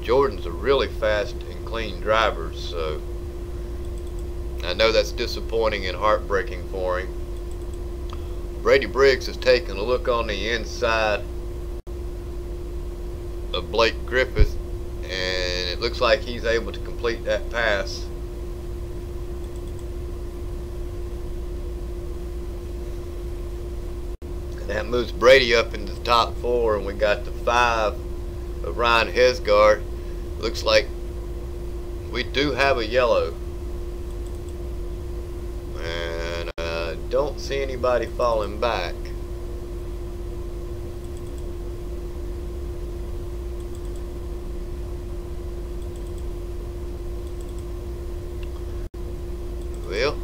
Jordan's a really fast and clean driver, so I know that's disappointing and heartbreaking for him. Brady Briggs has taken a look on the inside of Blake Griffith, and it looks like he's able to complete that pass. And that moves Brady up into the top 4, and we got the 5 of Ryan Hesgard. Looks like we do have a yellow, and I don't see anybody falling back. Well,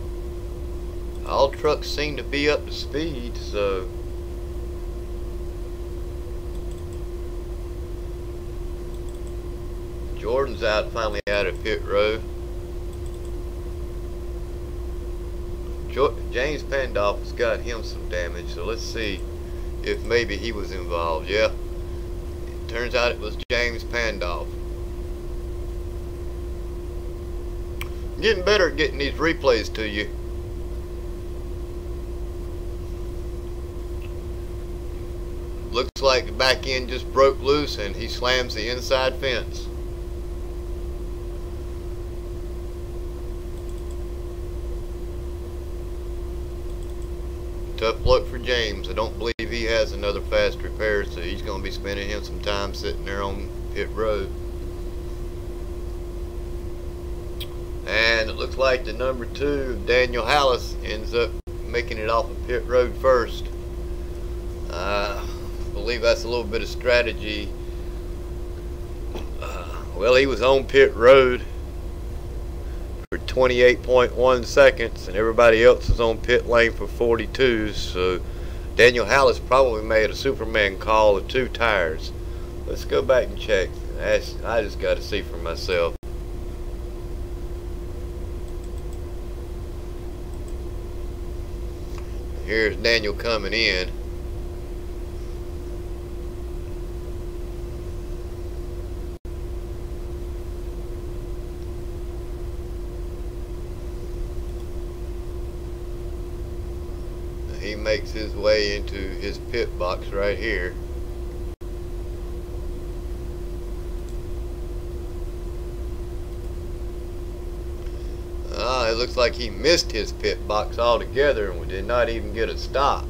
all trucks seem to be up to speed, so Jordan's finally out of pit road. James Pandolf has got him some damage, so let's see if maybe he was involved. Yeah, it turns out it was James Pandolf. I'm getting better at getting these replays to you. Looks like the back end just broke loose, and he slams the inside fence. Tough luck for James. I don't believe he has another fast repair, so he's going to be spending him some time sitting there on pit road. And it looks like the number 2, Daniel Hallis, ends up making it off of pit road first. I believe that's a little bit of strategy. Well, he was on pit road for 28.1 seconds, and everybody else is on pit lane for 42, so Daniel Hallis probably made a Superman call of 2 tires. Let's go back and check. I just got to see for myself. Here's Daniel coming in. He makes his way into his pit box right here. It looks like he missed his pit box altogether and we did not even get a stop.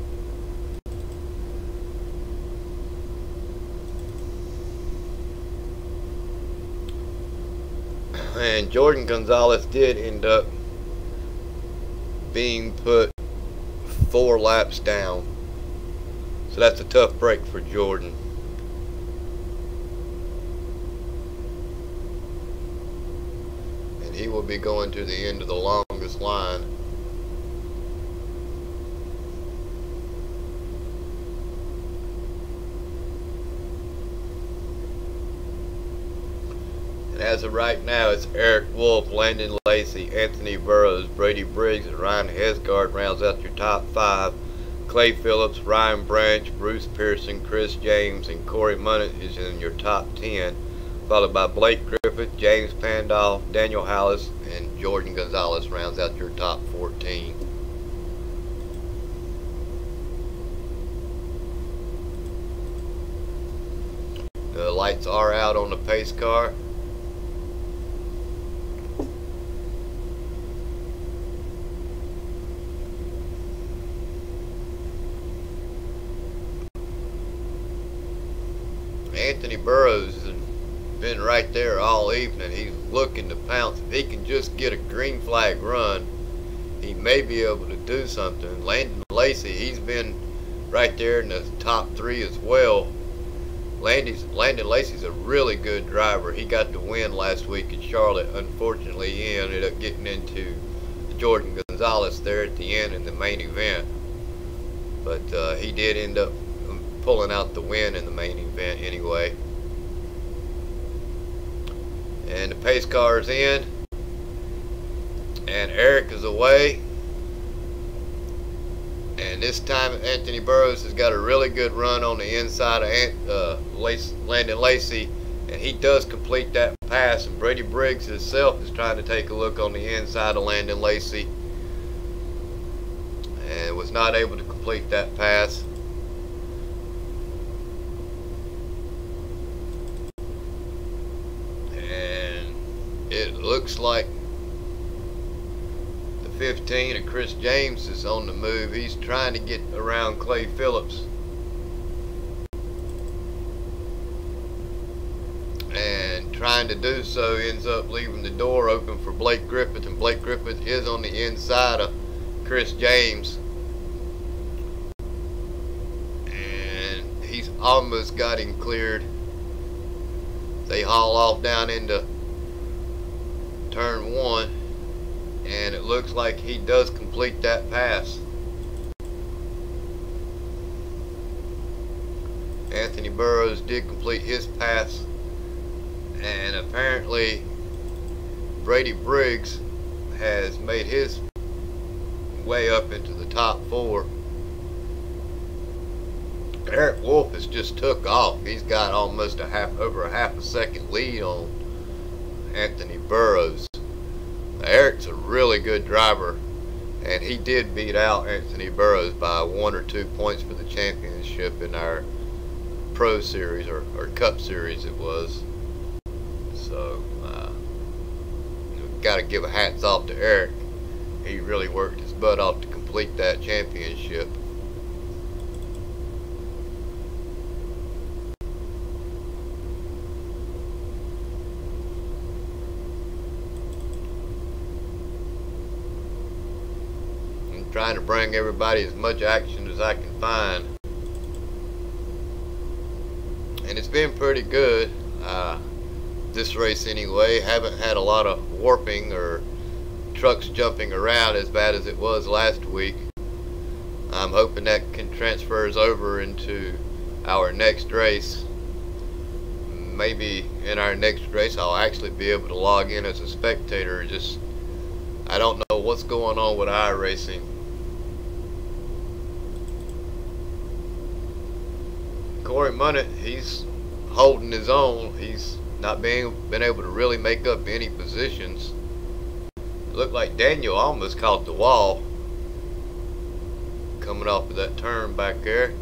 And Jordan Gonzalez did end up being put 4 laps down, so that's a tough break for Jordan. And he will be going to the end of the longest line. And as of right now, it's Eric Wolf, Landon Lacey, Anthony Burroughs, Brady Briggs, and Ryan Hesgard rounds out your top 5. Clay Phillips, Ryan Branch, Bruce Pearson, Chris James, and Corey Munnett is in your top 10, followed by Blake Griffith, James Pandolf, Daniel Hallis, and Jordan Gonzalez rounds out your top 14. The lights are out on the pace car. Anthony Burroughs has been right there all evening. He's looking to pounce. If he can just get a green flag run, he may be able to do something. Landon Lacey, he's been right there in the top 3 as well. Landon Lacey's a really good driver. He got the win last week in Charlotte. Unfortunately, he ended up getting into Jordan Gonzalez there at the end in the main event. But he did end up pulling out the win in the main event anyway. And the pace car is in. And Eric is away. And this time Anthony Burroughs has got a really good run on the inside of Landon Lacey, and he does complete that pass. And Brady Briggs himself is trying to take a look on the inside of Landon Lacey and was not able to complete that pass. And it looks like 15 and Chris James is on the move. He's trying to get around Clay Phillips and trying to do so ends up leaving the door open for Blake Griffith, and Blake Griffith is on the inside of Chris James, and he's almost got him cleared. They haul off down into turn 1. And it looks like he does complete that pass. Anthony Burroughs did complete his pass. And apparently Brady Briggs has made his way up into the top 4. Eric Wolf has just took off. He's got almost over a half a second lead on Anthony Burroughs. Eric's a really good driver, and he did beat out Anthony Burroughs by 1 or 2 points for the championship in our Pro Series, or Cup Series it was. So, we've got to give a hats off to Eric. He really worked his butt off to complete that championship. Trying to bring everybody as much action as I can find, and it's been pretty good this race anyway. Haven't had a lot of warping or trucks jumping around as bad as it was last week. I'm hoping that can transfers over into our next race. Maybe in our next race I'll actually be able to log in as a spectator. Just I don't know what's going on with iRacing. Corey Munnett, he's holding his own. He's not been able to really make up any positions. It looked like Daniel almost caught the wall coming off of that turn back there.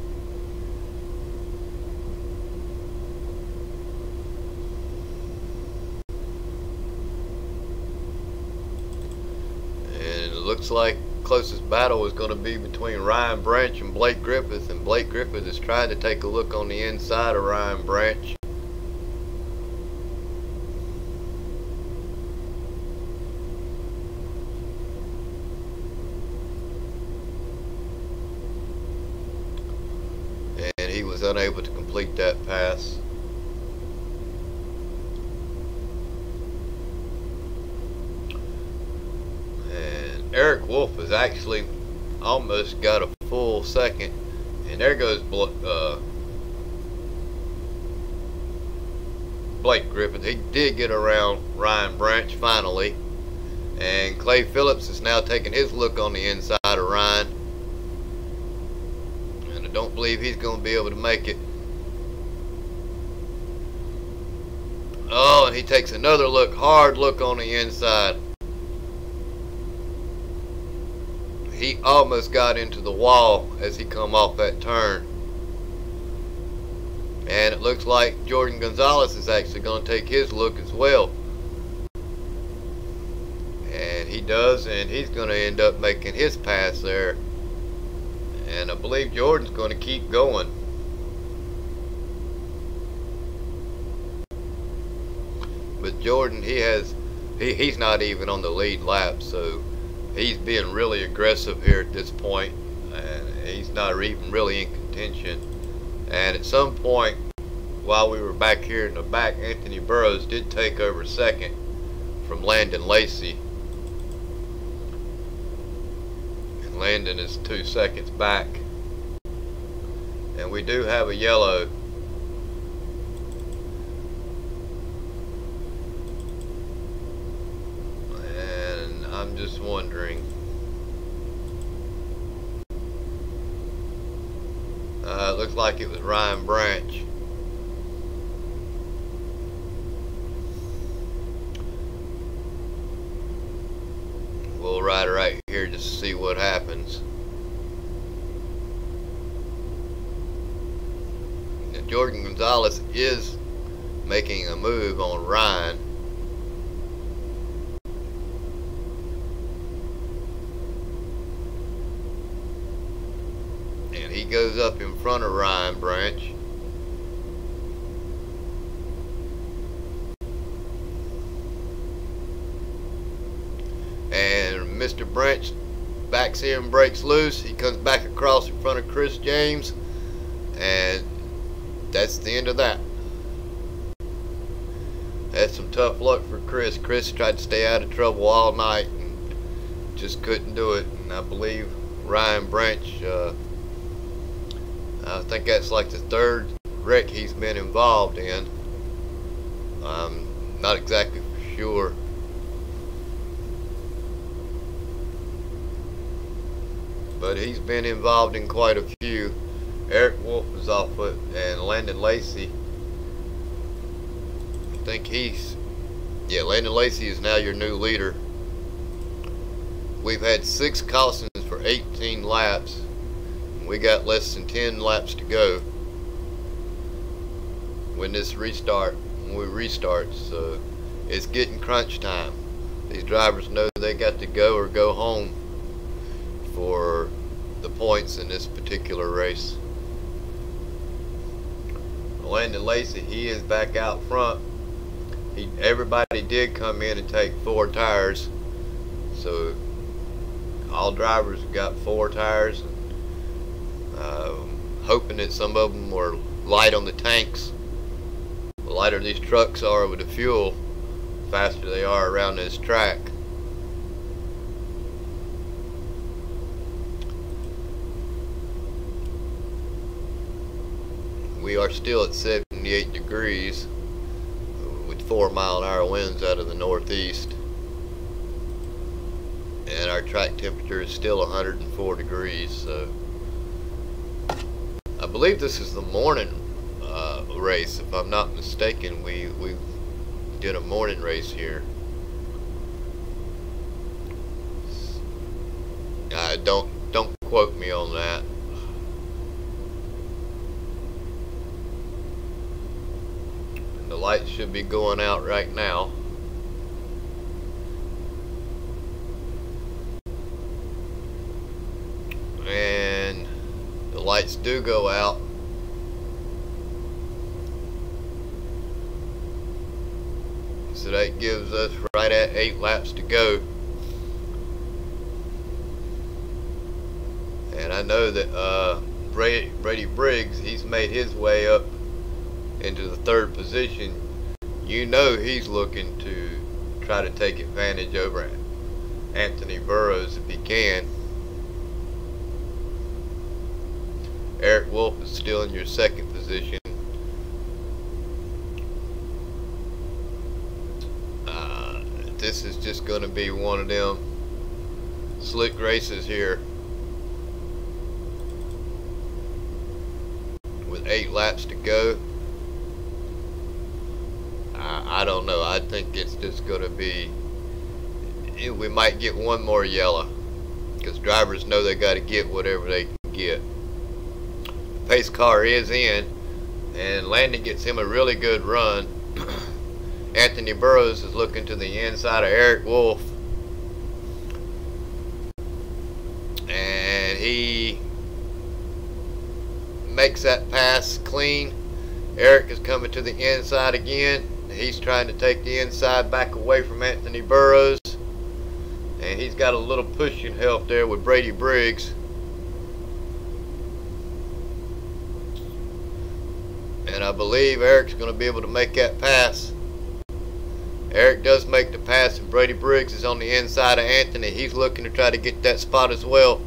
And it looks like closest battle is going to be between Ryan Branch and Blake Griffith, and Blake Griffith is trying to take a look on the inside of Ryan Branch. And he was unable to complete that pass. Eric Wolf has actually almost got a full second, and there goes Blake Griffith. He did get around Ryan Branch finally. And Clay Phillips is now taking his look on the inside of Ryan. And I don't believe he's going to be able to make it. Oh, and he takes another look, hard look on the inside. He almost got into the wall as he come off that turn. And it looks like Jordan Gonzalez is actually going to take his look as well. And he does, and he's going to end up making his pass there. And I believe Jordan's going to keep going. But Jordan, he's not even on the lead lap, so he's being really aggressive here at this point, and he's not even really in contention. And at some point, while we were back here in the back, Anthony Burroughs did take over second from Landon Lacey. And Landon is 2 seconds back. And we do have a yellow. And I'm just wondering. It looks like it was Ryan Branch. We'll ride right here just to see what happens. Now, Jordan Gonzalez is making a move on Ryan. He goes up in front of Ryan Branch. And Mr. Branch backs in, breaks loose. He comes back across in front of Chris James. And that's the end of that. That's some tough luck for Chris. Chris tried to stay out of trouble all night and just couldn't do it. And I believe Ryan Branch, I think that's like the third wreck he's been involved in. I'm not exactly for sure. But he's been involved in quite a few. Eric Wolf is off foot, and Landon Lacey, I think Landon Lacey is now your new leader. We've had 6 cautions for 18 laps. We got less than 10 laps to go when we restart, so it's getting crunch time. These drivers know they got to go or go home for the points in this particular race. Landon Lacey, he is back out front. Everybody did come in and take 4 tires, so all drivers got 4 tires. Hoping that some of them were light on the tanks. The lighter these trucks are with the fuel, the faster they are around this track. We are still at 78 degrees with 4-mile-an-hour winds out of the northeast. And our track temperature is still 104 degrees, so I believe this is the morning race. If I'm not mistaken, we did a morning race here. Don't quote me on that. And the lights should be going out right now. And the lights do go out. So that gives us right at 8 laps to go. And I know that Brady Briggs, he's made his way up into the 3rd position. You know he's looking to try to take advantage over Anthony Burroughs if he can. Eric Wolf is still in your 2nd position. this is just going to be one of them slick races here with 8 laps to go. I don't know. I think it's just going to be, we might get one more yellow because drivers know they got to get whatever they can get. Pace car is in, and Landon gets him a really good run. Anthony Burroughs is looking to the inside of Eric Wolf, and he makes that pass clean. Eric is coming to the inside again. He's trying to take the inside back away from Anthony Burroughs, and he's got a little pushing help there with Brady Briggs. And I believe Eric's going to be able to make that pass. Eric does make the pass, and Brady Briggs is on the inside of Anthony. He's looking to try to get that spot as well.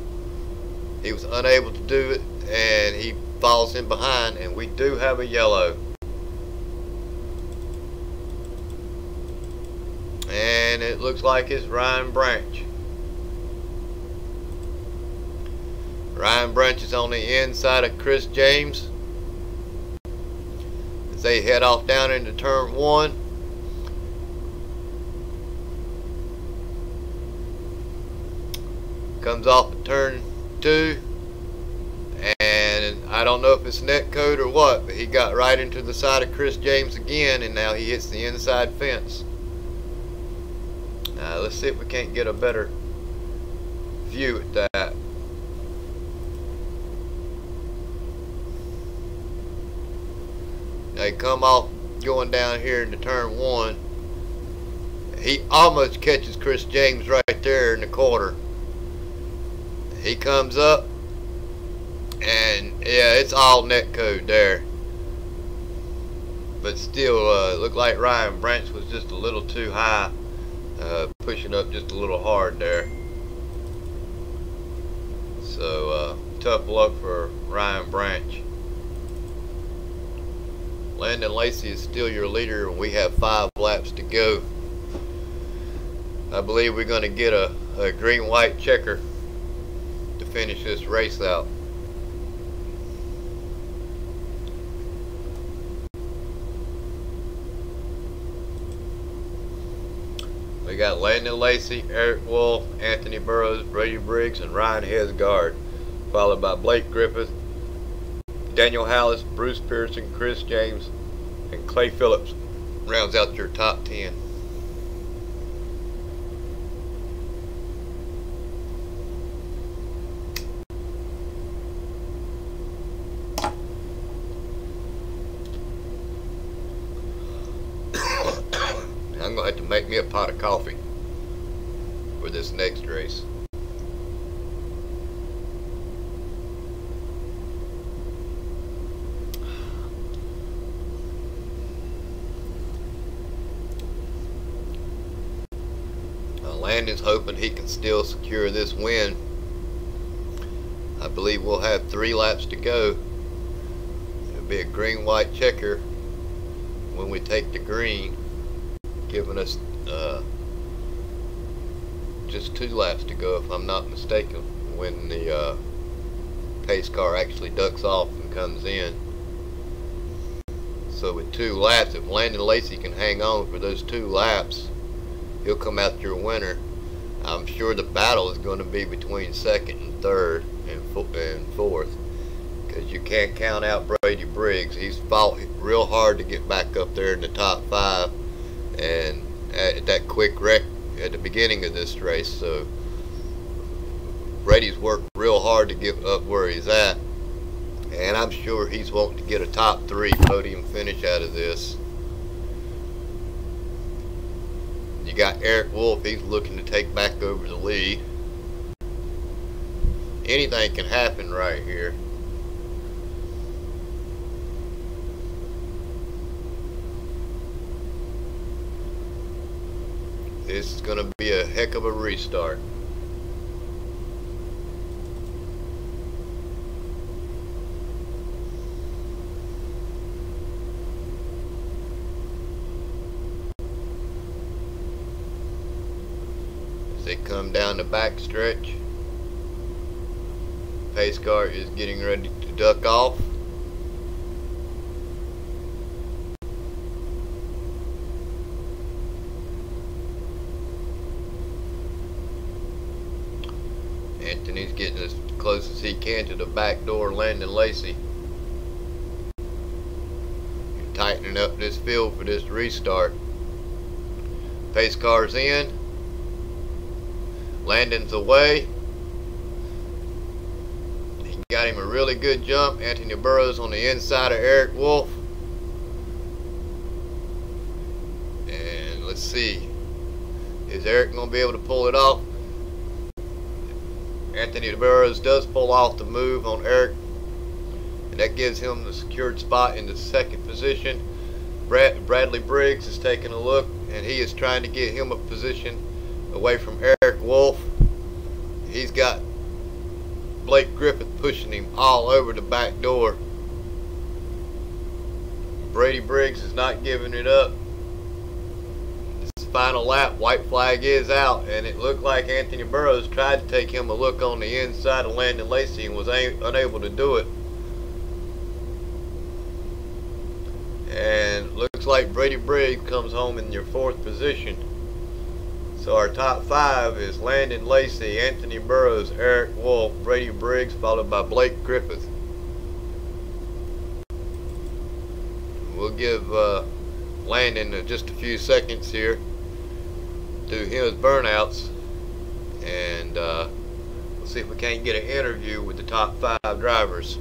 He was unable to do it, and he falls in behind, and we do have a yellow. And it looks like it's Ryan Branch. Ryan Branch is on the inside of Chris James as they head off down into turn 1. Comes off of turn 2, and I don't know if it's net code or what, but he got right into the side of Chris James again, and now he hits the inside fence. Let's see if we can't get a better view at that. They come off going down here into turn 1. He almost catches Chris James right there in the corner. He comes up, and yeah, it's all net code there. But still, it looked like Ryan Branch was just a little too high, pushing up just a little hard there. So tough luck for Ryan Branch. Landon Lacey is still your leader, and we have 5 laps to go. I believe we're going to get a green-white checker to finish this race out. We got Landon Lacey, Eric Wolf, Anthony Burroughs, Brady Briggs, and Ryan Hesgard, followed by Blake Griffith, Daniel Hallis, Bruce Pearson, Chris James, and Clay Phillips rounds out your top 10. I'm going to have to make me a pot of coffee for this next race. Landon's hoping he can still secure this win. I believe we'll have 3 laps to go. It'll be a green-white checker when we take the green, giving us just 2 laps to go, if I'm not mistaken, when the pace car actually ducks off and comes in. So with 2 laps, if Landon Lacey can hang on for those 2 laps, he'll come out your winner. I'm sure the battle is going to be between 2nd and 3rd and 4th, because you can't count out Brady Briggs. He's fought real hard to get back up there in the top 5, and at that quick wreck at the beginning of this race. So Brady's worked real hard to get up where he's at, and I'm sure he's wanting to get a top 3 podium finish out of this. You got Eric Wolf, he's looking to take back over the lead. Anything can happen right here. This is going to be a heck of a restart. they come down the back stretch. Pace car is getting ready to duck off. Anthony's getting as close as he can to the back door, Landon Lacey. Tightening up this field for this restart. Pace car's in. Landon's away. He got him a really good jump. Anthony Burroughs on the inside of Eric Wolf. And let's see. Is Eric going to be able to pull it off? Anthony Burroughs does pull off the move on Eric. And that gives him the secured spot in the second position. Bradley Briggs is taking a look, and he is trying to get him a position away from Eric Wolf. He's got Blake Griffith pushing him all over the back door. Brady Briggs is not giving it up. This final lap, white flag is out, and it looked like Anthony Burroughs tried to take him a look on the inside of Landon Lacey and was unable to do it. And looks like Brady Briggs comes home in your fourth position. So our top five is Landon Lacey, Anthony Burroughs, Eric Wolf, Brady Briggs, followed by Blake Griffith. We'll give Landon just a few seconds here to do his burnouts, and we'll see if we can't get an interview with the top five drivers.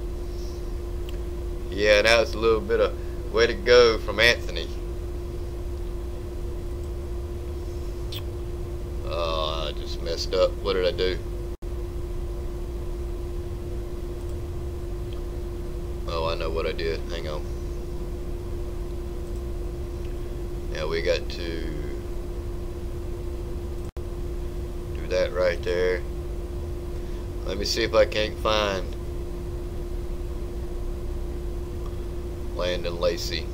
Yeah, that was a little bit of way to go from Anthony. I just messed up. What did I do? Oh, I know what I did. Hang on. Now we got to do that right there. Let me see if I can't find Landon Lacey.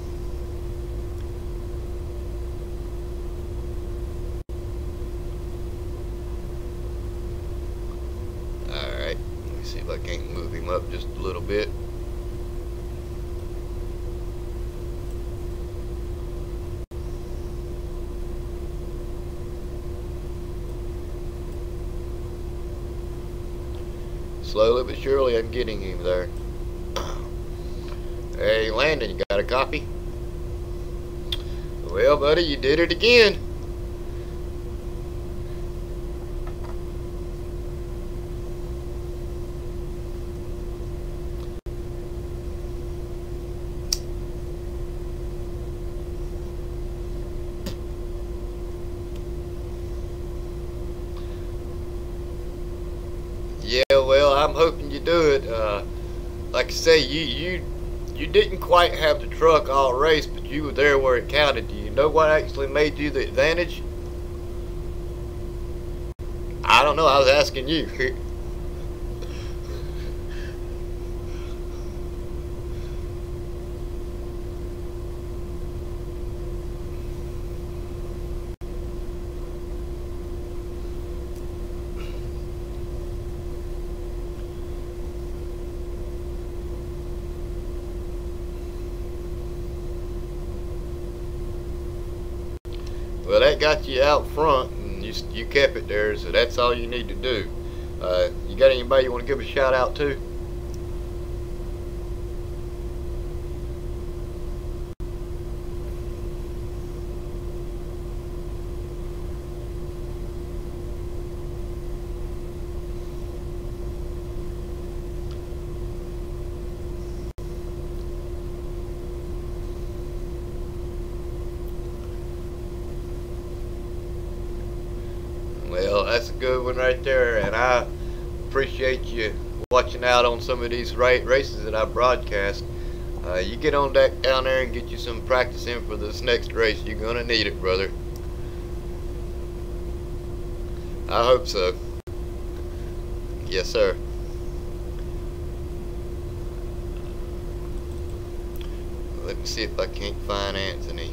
Alright, let me see if I can't move him up just a little bit. Slowly but surely I'm getting him there. Hey Landon, you got a copy? Well buddy, you did it again. Yeah, well, I'm hoping you do it. Like I say, you didn't quite have the truck all race, but you were there where it counted. Do you know what actually made you the advantage? I don't know. I was asking you. Well, that got you out front, and you kept it there, so that's all you need to do. You got anybody you want to give a shout out to? Well, that's a good one right there, and I appreciate you watching out on some of these races that I broadcast. You get on down there and get you some practice in for this next race. You're gonna need it, brother. I hope so. Yes, sir. Let me see if I can't find Anthony.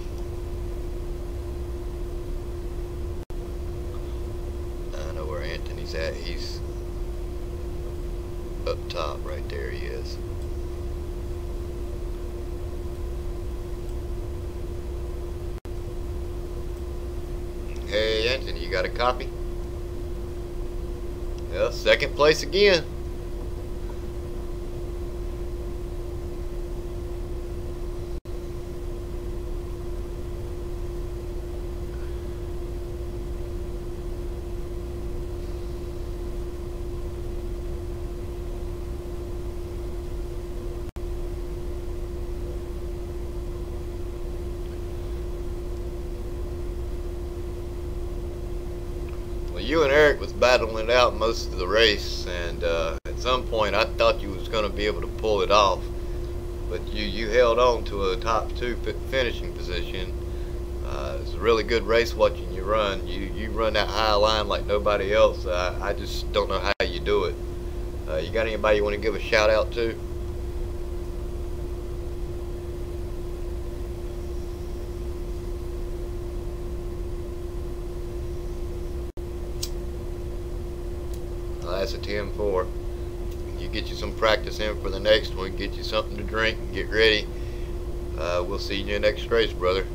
Anthony, you got a copy? Yeah, second place again. You and Eric was battling it out most of the race, and at some point I thought you was going to be able to pull it off, but you held on to a top 2 finishing position. It's a really good race watching you run. You run that high line like nobody else. I just don't know how you do it. You got anybody you want to give a shout out to? That's a 10-4. You get you some practice in for the next one, get you something to drink, and get ready. We'll see you in the next race, brother.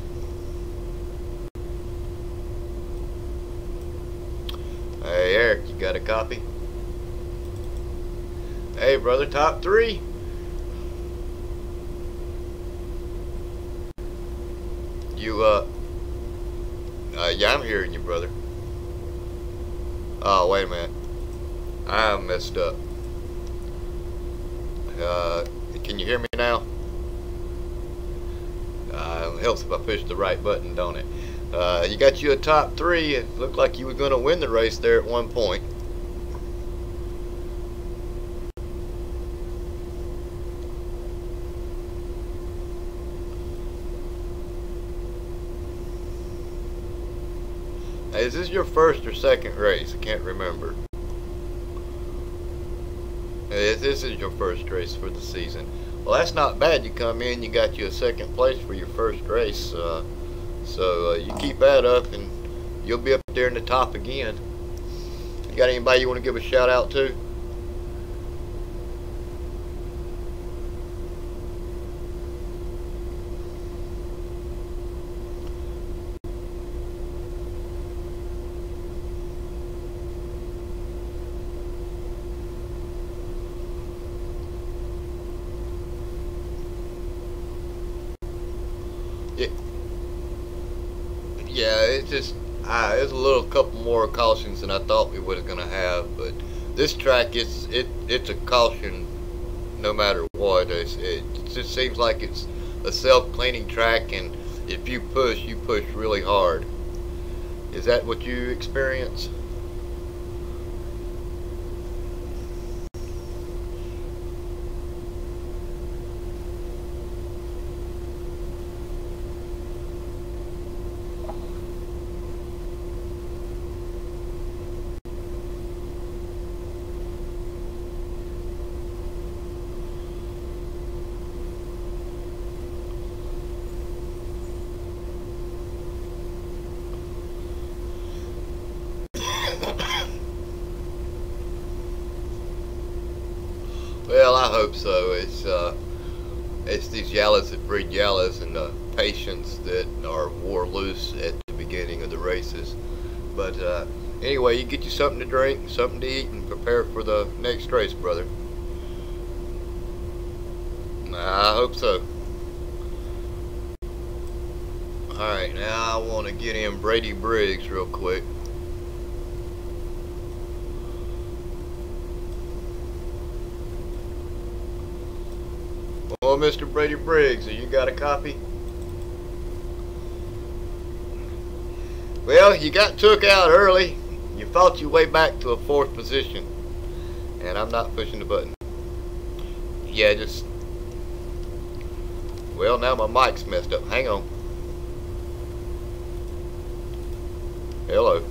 Hey, Eric, you got a copy? Hey, brother, top 3. Yeah, I'm hearing you, brother. Oh, wait a minute. I messed up. Can you hear me now? It helps if I push the right button, don't it? You got you a top 3. It looked like you were going to win the race there at one point. Is this your first or second race? I can't remember. This is your first race for the season. Well, that's not bad. You come in, you got you a second place for your first race. So you keep that up and you'll be up there in the top again. You got anybody you want to give a shout out to? Yeah, it's just there's a couple more cautions than I thought we was gonna have, but this track it's a caution no matter what. It just seems like it's a self-cleaning track, and if you push really hard. Is that what you experience? Well, I hope so. It's these yellows that breed yellows, and the patience that are wore loose at the beginning of the races. But anyway, you get you something to drink, something to eat, and prepare for the next race, brother. I hope so. Alright, now I want to get in Brady Briggs real quick. Well, Mr. Brady Briggs, have you got a copy? Well, you got took out early. You fought your way back to a 4th position. And I'm not pushing the button. Yeah, just... Well, now my mic's messed up. Hang on. Hello.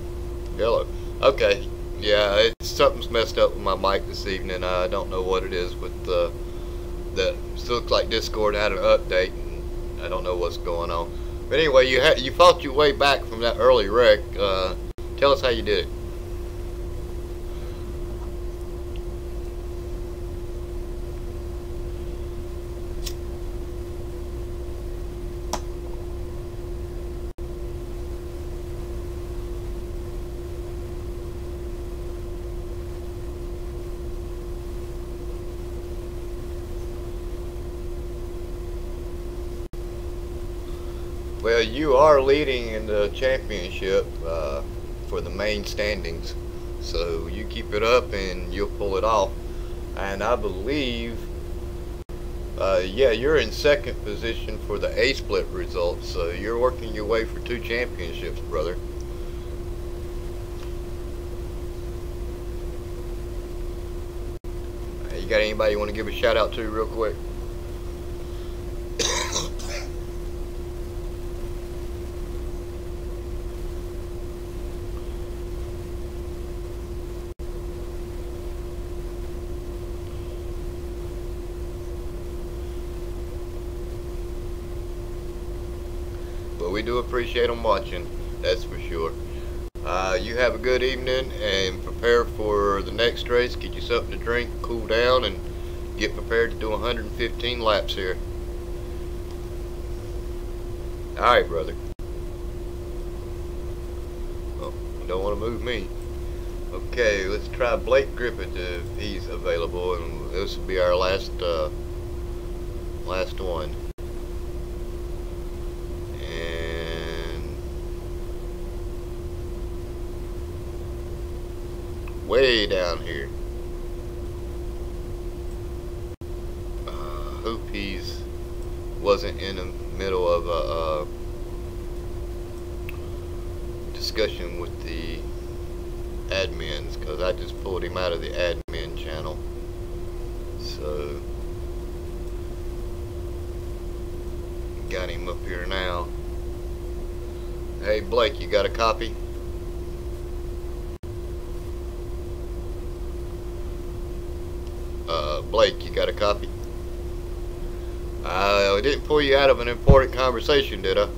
Hello. Okay. Yeah, something's messed up with my mic this evening. I don't know what it is, but that still looks like Discord had an update, and I don't know what's going on. But anyway, you fought your way back from that early wreck. Tell us how you did it. Well, you are leading in the championship for the main standings, so you keep it up and you'll pull it off. And I believe, yeah, you're in second position for the A-split results, so you're working your way for 2 championships, brother. You got anybody you want to give a shout out to real quick? But we do appreciate them watching, that's for sure. You have a good evening and prepare for the next race. Get you something to drink, cool down, and get prepared to do 115 laps here. Alright, brother. Oh, you don't want to move me. Okay, let's try Blake Griffith if he's available, and this will be our last one. Way down here. Hope he's wasn't in the middle of a discussion with the admins, because I just pulled him out of the admin channel. So got him up here now. Hey Blake, you got a copy? Blake, you got a copy? I didn't pull you out of an important conversation, did I?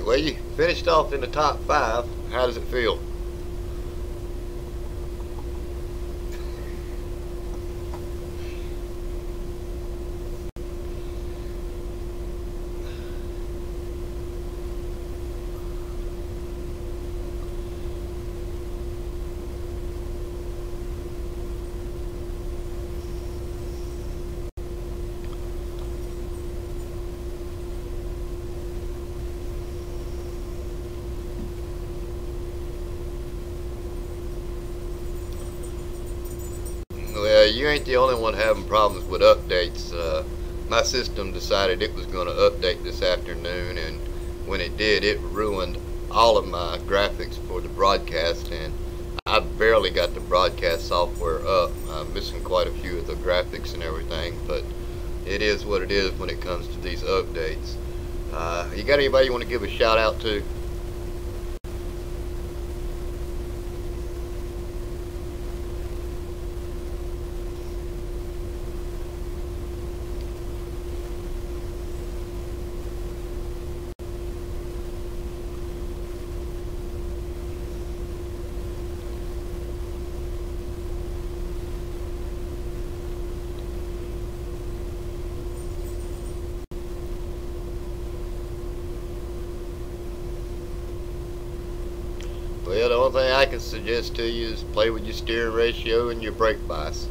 Well, you finished off in the top 5. How does it feel? Well, you ain't the only one having problems with updates. My system decided it was going to update this afternoon, and when it did, it ruined all of my graphics for the broadcast, and I barely got the broadcast software up. I'm missing quite a few of the graphics and everything, but it is what it is when it comes to these updates. You got anybody you want to give a shout out to? Well, the only thing I can suggest to you is play with your steering ratio and your brake bias.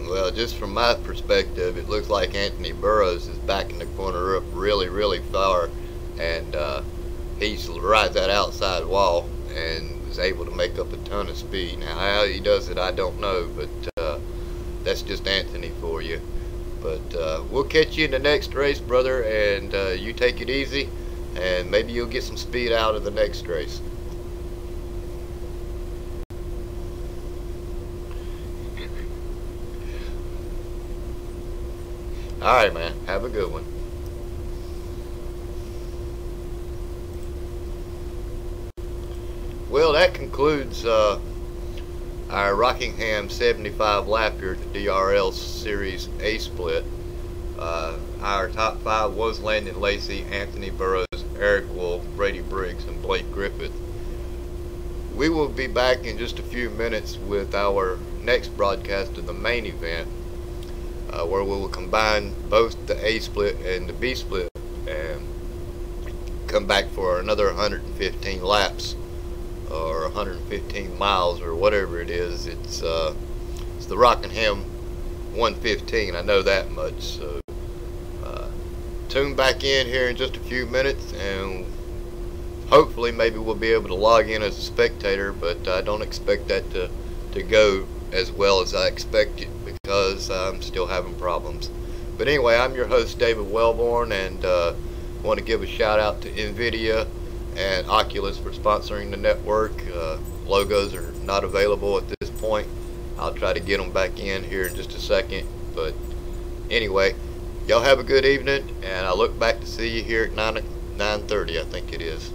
Well, just from my perspective, it looks like Anthony Burroughs is backing the corner up really, really far, and he's right at that outside wall and was able to make up a ton of speed. Now, how he does it, I don't know, but that's just Anthony for you. But we'll catch you in the next race, brother, and you take it easy, and maybe you'll get some speed out of the next race. Alright, man. Have a good one. Well, that concludes our Rockingham 75 lap here at the DRL Series A split. our top 5 was Landon Lacey, Anthony Burroughs, Eric Wolf, Brady Briggs, and Blake Griffith. We will be back in just a few minutes with our next broadcast of the main event, where we will combine both the A split and the B split and come back for another 115 laps or 115 miles or whatever it is. It's the Rockingham 115, I know that much. So tune back in here in just a few minutes, and hopefully maybe we'll be able to log in as a spectator, but I don't expect that to go as well as I expected because I'm still having problems. But anyway, I'm your host, David Wellborn, and want to give a shout out to NVIDIA and Oculus for sponsoring the network. Logos are not available at this point. I'll try to get them back in here in just a second. But anyway, y'all have a good evening, and I look back to see you here at 9:30, I think it is.